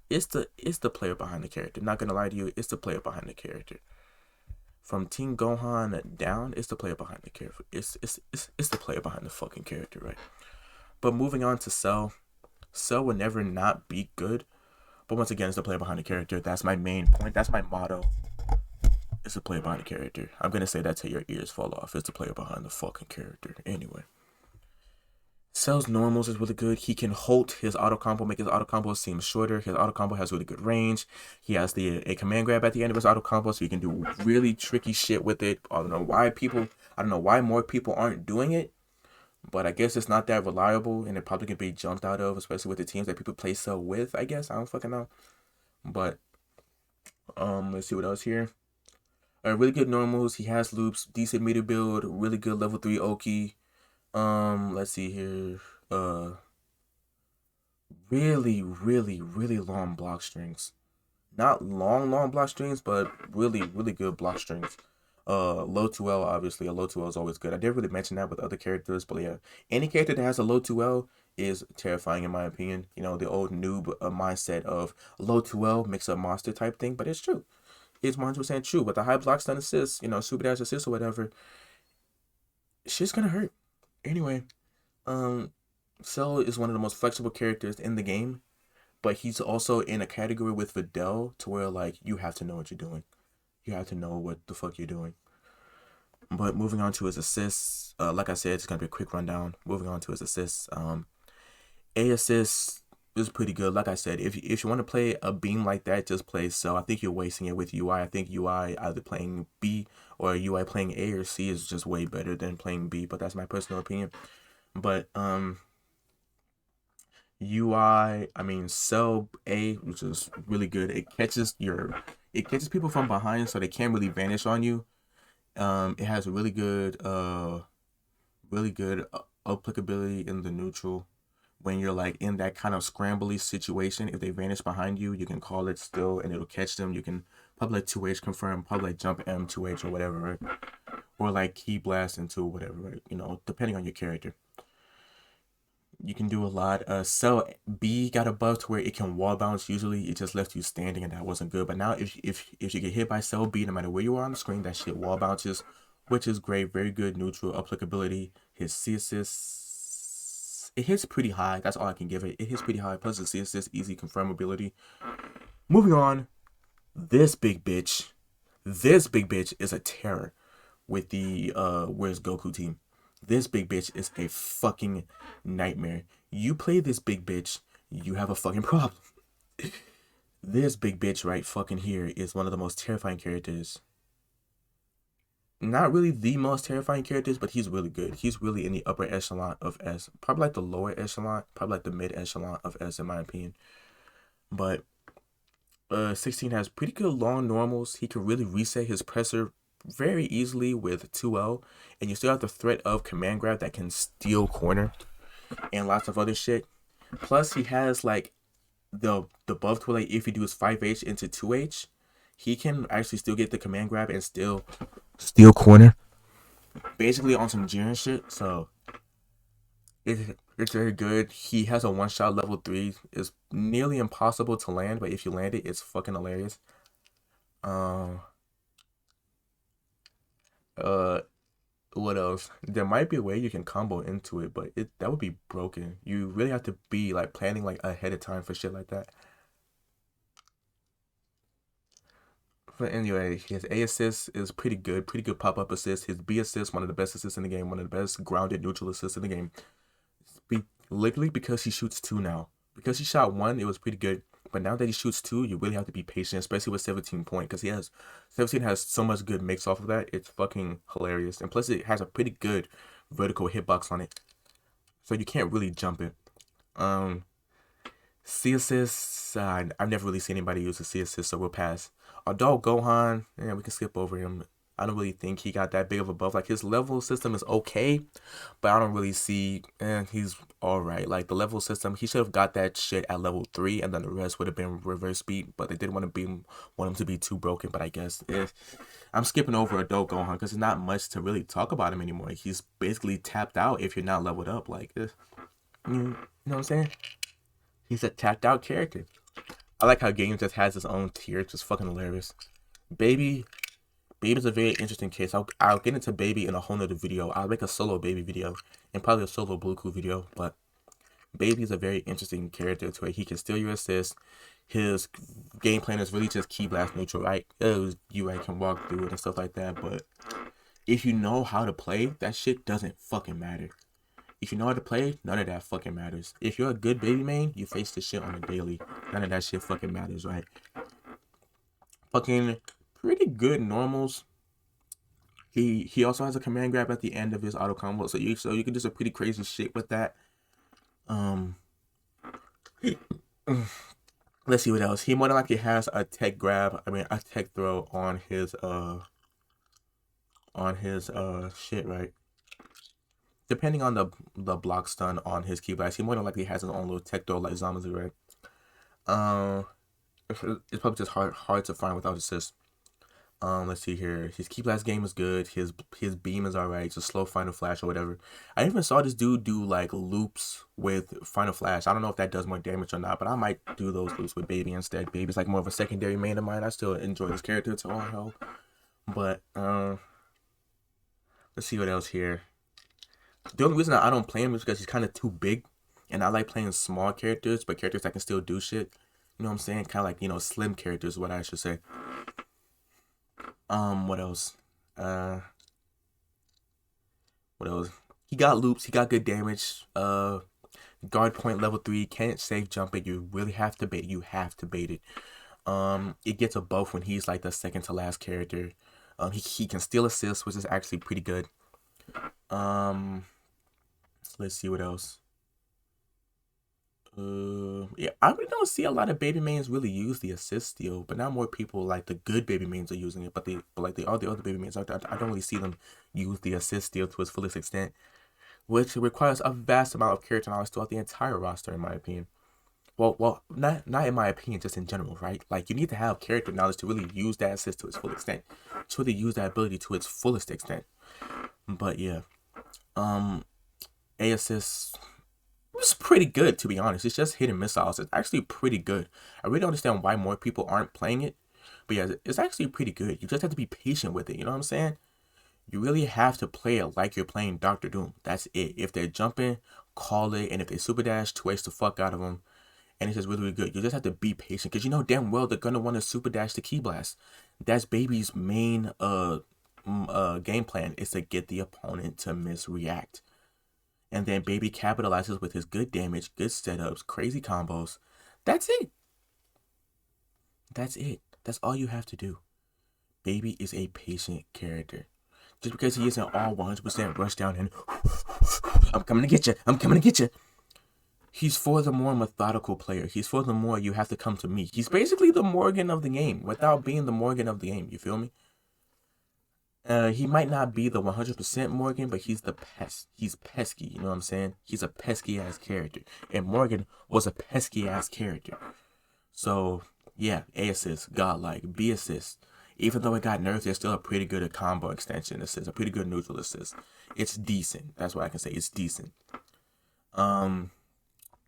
It's the player behind the character. Not gonna lie to you, it's the player behind the character. From Tien Gohan down, it's the player behind the character. It's the player behind the fucking character, right? But moving on to Cell will never not be good. But once again, it's the player behind the character. That's my main point. That's my motto. It's the player behind the character. I'm gonna say that till your ears fall off. It's the player behind the fucking character. Anyway. Cell's normals is really good. He can hold his auto combo, make his auto combo seem shorter. His auto combo has really good range. He has a command grab at the end of his auto combo, so you can do really tricky shit with it. I don't know why more people aren't doing it, but I guess it's not that reliable, and it probably can be jumped out of, especially with the teams that people play Cell with. I guess I don't fucking know, but let's see what else here. Really good normals. He has loops, decent meter build, really good level 3 Oki. Let's see here. Really, really, really long block strings. Not long block strings, but really, really good block strings. Low 2L, obviously. A low 2L is always good. I didn't really mention that with other characters, but yeah. Any character that has a low 2L is terrifying in my opinion. You know, the old noob mindset of low 2L makes a monster type thing, but it's true. It's 100% true. With the high block stun assist, you know, super dash assist or whatever, shit's gonna hurt. Anyway, Cell is one of the most flexible characters in the game, but he's also in a category with Videl to where like you have to know what you're doing. You have to know what the fuck you're doing. But moving on to his assists, like I said, it's gonna be a quick rundown. Moving on to his assists, A assist is pretty good. Like I said, if you want to play a beam like that, just play Cell. I think you're wasting it with UI. I think UI either playing B or UI playing A or C is just way better than playing B. But that's my personal opinion. But UI, I mean Cell A, which is really good. It catches people from behind, so they can't really vanish on you. It has really good applicability in the neutral. When you're like in that kind of scrambly situation, if they vanish behind you, you can call it still and it'll catch them. You can probably like 2H confirm, probably like jump M 2H or whatever, right? Or like key blast into whatever, right? You know, depending on your character. You can do a lot. Cell B got a buff to where it can wall bounce. Usually it just left you standing and that wasn't good. But now if you get hit by Cell B, no matter where you are on the screen, that shit wall bounces, which is great. Very good neutral applicability. His C assist, it hits pretty high. That's all I can give it. It hits pretty high. Plus the C assist, easy confirmability. Moving on, this big bitch is a terror with the Where's Goku team. This big bitch is a fucking nightmare. You play this big bitch, you have a fucking problem. This big bitch right fucking here is one of the most terrifying characters. Not really the most terrifying characters, but he's really good. He's really in the upper echelon of S. Probably like the lower echelon, probably like the mid echelon of S in my opinion. But 16 has pretty good long normals. He can really reset his presser very easily with 2L, and you still have the threat of command grab that can steal corner and lots of other shit. Plus he has like the buff to like if he does 5H into 2H, he can actually still get the command grab and still steal corner. Basically on some Jiren shit, so it's very good. He has a one-shot level 3. It's nearly impossible to land, but if you land it, it's fucking hilarious. What else? There might be a way you can combo into it, but that would be broken. You really have to be like planning like ahead of time for shit like that. But anyway, his A assist is pretty good pop-up assist. His B assist, one of the best assists in the game, one of the best grounded neutral assists in the game. Literally because he shoots 2 now. Because he shot 1, it was pretty good. But now that he shoots 2, you really have to be patient, especially with 17 point, because 17 has so much good mix off of that. It's fucking hilarious. And plus it has a pretty good vertical hitbox on it. So you can't really jump it. C assist, I've never really seen anybody use a C assist, so we'll pass. Adult Gohan, yeah, we can skip over him. I don't really think he got that big of a buff. Like his level system is okay, but I don't really see. He's all right. Like the level system, he should have got that shit at level 3, and then the rest would have been reverse speed. But they didn't want him to be too broken. But I guess if I'm skipping over Adult Gohan because there's not much to really talk about him anymore. He's basically tapped out if you're not leveled up. Like this, you know what I'm saying? He's a tapped out character. I like how Game just has his own tier. It's just fucking hilarious. Baby's a very interesting case. I'll get into Baby in a whole nother video. I'll make a solo Baby video and probably a solo Goku video. But Baby's a very interesting character to where he can steal your assist. his game plan is really just Ki Blast neutral, right? You right can walk through it and stuff like that, but if you know how to play, that shit doesn't fucking matter. If you know how to play, none of that fucking matters. If you're a good baby main, you face this shit on a daily. None of that shit fucking matters, right? Fucking pretty good normals. He also has a command grab at the end of his auto combo, so you can do some pretty crazy shit with that. Let's see what else. He more than likely has a tech grab. I mean, a tech throw on his shit, right? Depending on the block stun on his Ki Blast, he more than likely has his own little tech throw like Zamasu, right? It's probably just hard to find without assist. Let's see here. His Ki Blast game is good. His beam is alright. It's a slow Final Flash or whatever. I even saw this dude do like loops with Final Flash. I don't know if that does more damage or not, but I might do those loops with Baby instead. Baby's like more of a secondary main of mine. I still enjoy this character to all hell. But let's see what else here. The only reason I don't play him is because he's kind of too big, and I like playing small characters, but characters that can still do shit. You know what I'm saying? Kind of like, you know, slim characters, what I should say. What else? What else? He got loops. He got good damage. Guard point level 3. Can't safe jump it. You really have to bait. You have to bait it. It gets a buff when he's like the second to last character. He can steal assists, which is actually pretty good. Let's see what else. Yeah, I really don't see a lot of baby mains really use the assist steal, but now more people like the good baby mains are using it. But all the other baby mains, I don't really see them use the assist steal to its fullest extent, which requires a vast amount of character knowledge throughout the entire roster, in my opinion. Well, not in my opinion, just in general, right? Like you need to have character knowledge to really use that assist to its full extent, to really use that ability to its fullest extent. But yeah, A assist. It's pretty good, to be honest. It's just hitting missiles. It's actually pretty good. I really don't understand why more people aren't playing it. But yeah, it's actually pretty good. You just have to be patient with it. You know what I'm saying? You really have to play it like you're playing Doctor Doom. That's it. If they're jumping, call it. And if they super dash, twist the fuck out of them. And it's just really, really good. You just have to be patient. Because you know damn well they're going to want to super dash the Ki Blast. That's Baby's main game plan, is to get the opponent to misreact. And then Baby capitalizes with his good damage, good setups, crazy combos. That's it. That's it. That's all you have to do. Baby is a patient character. Just because he isn't all 100% rush down and I'm coming to get you. I'm coming to get you. He's for the more methodical player. He's for the more you have to come to me. He's basically the Morgan of the game without being the Morgan of the game. You feel me? He might not be the 100% Morgan, but he's the pest. He's pesky, you know what I'm saying? He's a pesky ass character. And Morgan was a pesky ass character. So, yeah, A assist, godlike, B assist. Even though it got nerfed, there's still a pretty good combo extension assist, a pretty good neutral assist. It's decent. That's what I can say. It's decent.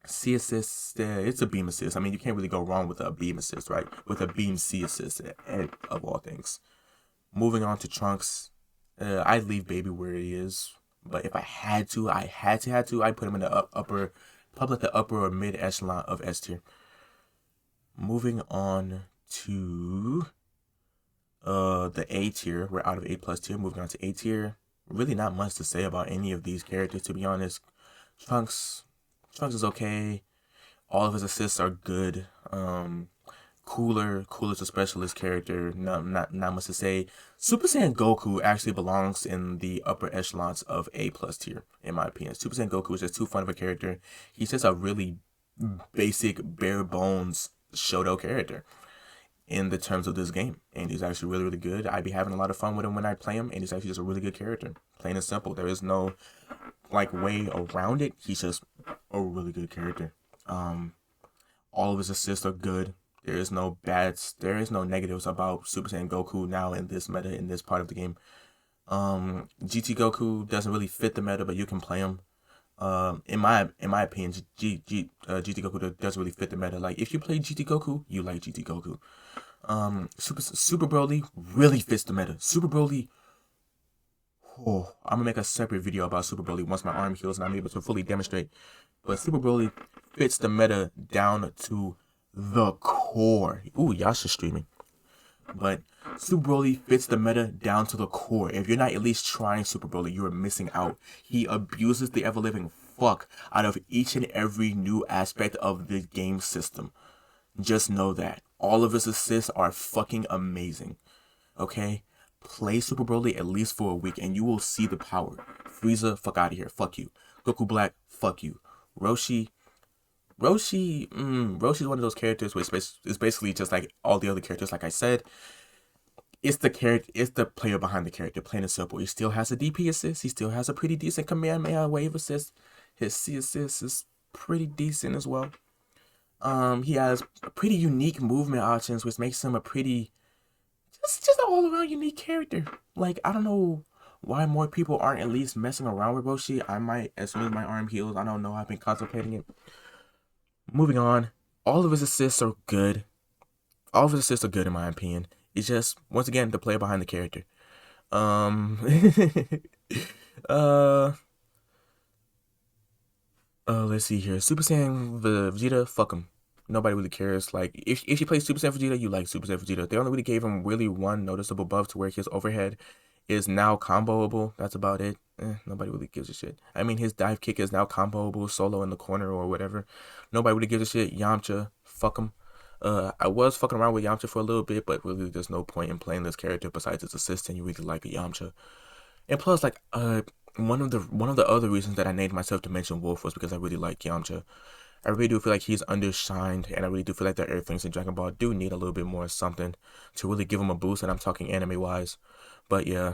C assist, it's a beam assist. I mean, you can't really go wrong with a beam assist, right? With a beam C assist, of all things. Moving on to Trunks, I'd leave Baby where he is. But if I had to, I'd put him in the upper, probably the upper or mid echelon of S tier. Moving on to the A tier. We're out of A plus tier. Moving on to A tier. Really not much to say about any of these characters, to be honest. Trunks is okay. All of his assists are good. Cooler's a specialist character. Not much to say. Super Saiyan Goku actually belongs in the upper echelons of A plus tier, in my opinion. Super Saiyan Goku is just too fun of a character. He's just a really basic, bare bones Shoto character in the terms of this game, and he's actually really, really good. I'd be having a lot of fun with him when I play him, and he's actually just a really good character. Plain and simple. There is no like way around it. He's just a really good character. All of his assists are good. There is no negatives about Super Saiyan Goku now in this meta, in this part of the game. GT Goku doesn't really fit the meta, but you can play him. In my opinion, GT Goku doesn't really fit the meta. Like if you play GT Goku, you like GT Goku. Super Broly really fits the meta. Super Broly. Oh, I'm gonna make a separate video about Super Broly once my arm heals and I'm able to fully demonstrate. But Super Broly fits the meta down to the core. Ooh, Yasha's streaming. But Super Broly fits the meta down to the core. If you're not at least trying Super Broly, you are missing out. He abuses the ever-living fuck out of each and every new aspect of the game system. Just know that. All of his assists are fucking amazing. Okay? Play Super Broly at least for a week and you will see the power. Frieza, fuck out of here. Fuck you. Goku Black, fuck you. Roshi's one of those characters where it's basically just like all the other characters. Like I said, it's the player behind the character, plain and simple. He still has a DP assist. He still has a pretty decent Kamehameha wave assist. His C assist is pretty decent as well. He has pretty unique movement options, which makes him a pretty just an all-around unique character. Like, I don't know why more people aren't at least messing around with Roshi. I might, as soon as my arm heals. I don't know. I've been contemplating it. Moving on. All of his assists are good. All of his assists are good in my opinion. It's just, once again, the player behind the character. Let's see here. Super Saiyan Vegeta, fuck him. Nobody really cares. Like, if you play Super Saiyan Vegeta, you like Super Saiyan Vegeta. They only really gave him really one noticeable buff to where his overhead is now comboable. That's about it. Nobody really gives a shit. I mean, his dive kick is now comboable solo in the corner or whatever. Nobody really gives a shit. Yamcha, fuck him. I was fucking around with Yamcha for a little bit, but really there's no point in playing this character besides his assistant. You really like a Yamcha. And plus, like, one of the other reasons that I named myself Dimension Wolf was because I really like Yamcha. I really do feel like he's undershined, and I really do feel like the Earthlings in Dragon Ball do need a little bit more something to really give him a boost, and I'm talking anime-wise. But yeah,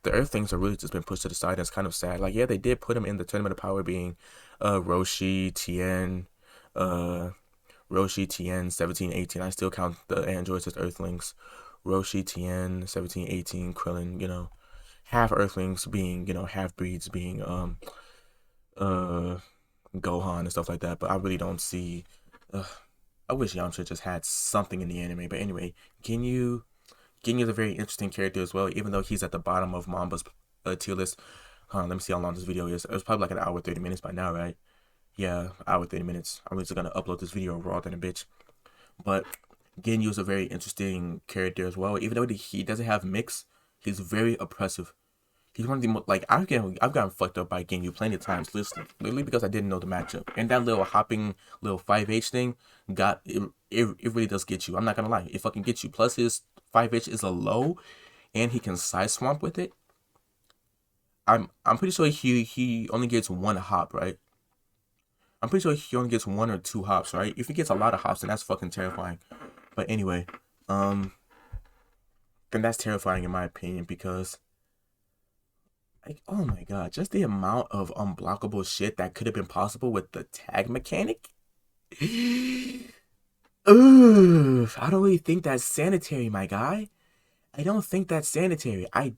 the Earthlings have really just been pushed to the side, and it's kind of sad. Like, yeah, they did put him in the Tournament of Power being Roshi, Tien, 17, 18. I still count the androids as Earthlings. Roshi, Tien, 17, 18, Krillin, you know. Half Earthlings being, you know, half breeds being Gohan and stuff like that, but I really don't see. I wish Yamcha just had something in the anime. But anyway, Ginyu is a very interesting character as well, even though he's at the bottom of Mamba's tier list. Let me see how long this video is. It was probably like an hour 30 minutes by now, right? Yeah, hour 30 minutes. I'm just gonna upload this video raw than a bitch. But Ginyu is a very interesting character as well. Even though he doesn't have mix, he's very oppressive. He's one of the most, like, I've gotten fucked up by Ginyu plenty of times, literally because I didn't know the matchup. And that little hopping, little 5H thing, it really does get you. I'm not gonna lie, it fucking gets you. Plus his 5H is a low, and he can side swamp with it. I'm pretty sure he only gets one hop, right? I'm pretty sure he only gets 1 or 2 hops, right? If he gets a lot of hops, then that's fucking terrifying. But anyway, then that's terrifying in my opinion because, like, oh my god, just the amount of unblockable shit that could have been possible with the tag mechanic. Ugh, I don't really think that's sanitary, my guy. I don't think that's sanitary. I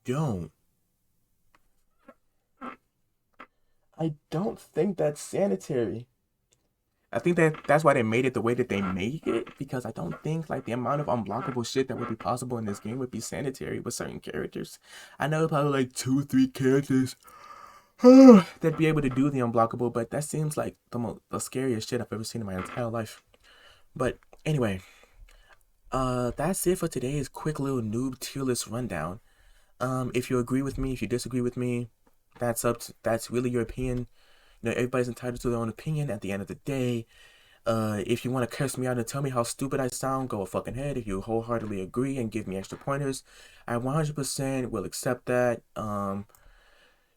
don't think that's sanitary. I think that's why they made it the way that they made it, because I don't think like the amount of unblockable shit that would be possible in this game would be sanitary with certain characters. I know probably like 2-3 characters that'd be able to do the unblockable, but that seems like the scariest shit I've ever seen in my entire life. But anyway, that's it for today's quick little noob tier list rundown. If you agree with me, if you disagree with me, that's really your opinion. You know, everybody's entitled to their own opinion at the end of the day. If you want to curse me out and tell me how stupid I sound, go fucking ahead. If you wholeheartedly agree and give me extra pointers, I 100% will accept that.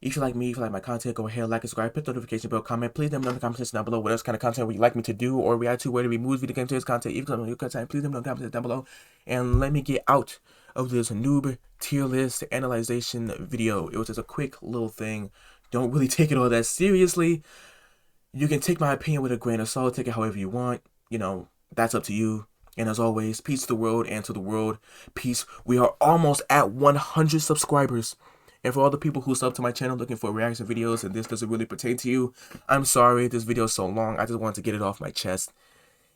If you like me, if you like my content, go ahead, like, subscribe, hit the notification bell, comment. Please let me know in the comment section down below what else kind of content would you like me to do or react to, whether it be movies, video games, content, even new content. Please let me know in the comment section down below. And let me get out of this noob tier list analyzation video. It was just a quick little thing. Don't really take it all that seriously. You can take my opinion with a grain of salt, take it however you want. You know, that's up to you. And as always, peace to the world and to the world. Peace. We are almost at 100 subscribers. And for all the people who sub to my channel looking for reaction videos and this doesn't really pertain to you, I'm sorry this video is so long. I just wanted to get it off my chest.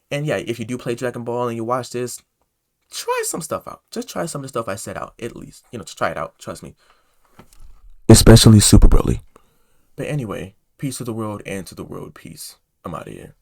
And yeah, if you do play Dragon Ball and you watch this, try some stuff out. Just try some of the stuff I said out, at least. You know, just try it out. Trust me. Especially Super Broly. But anyway, peace to the world and to the world. Peace. I'm out of here.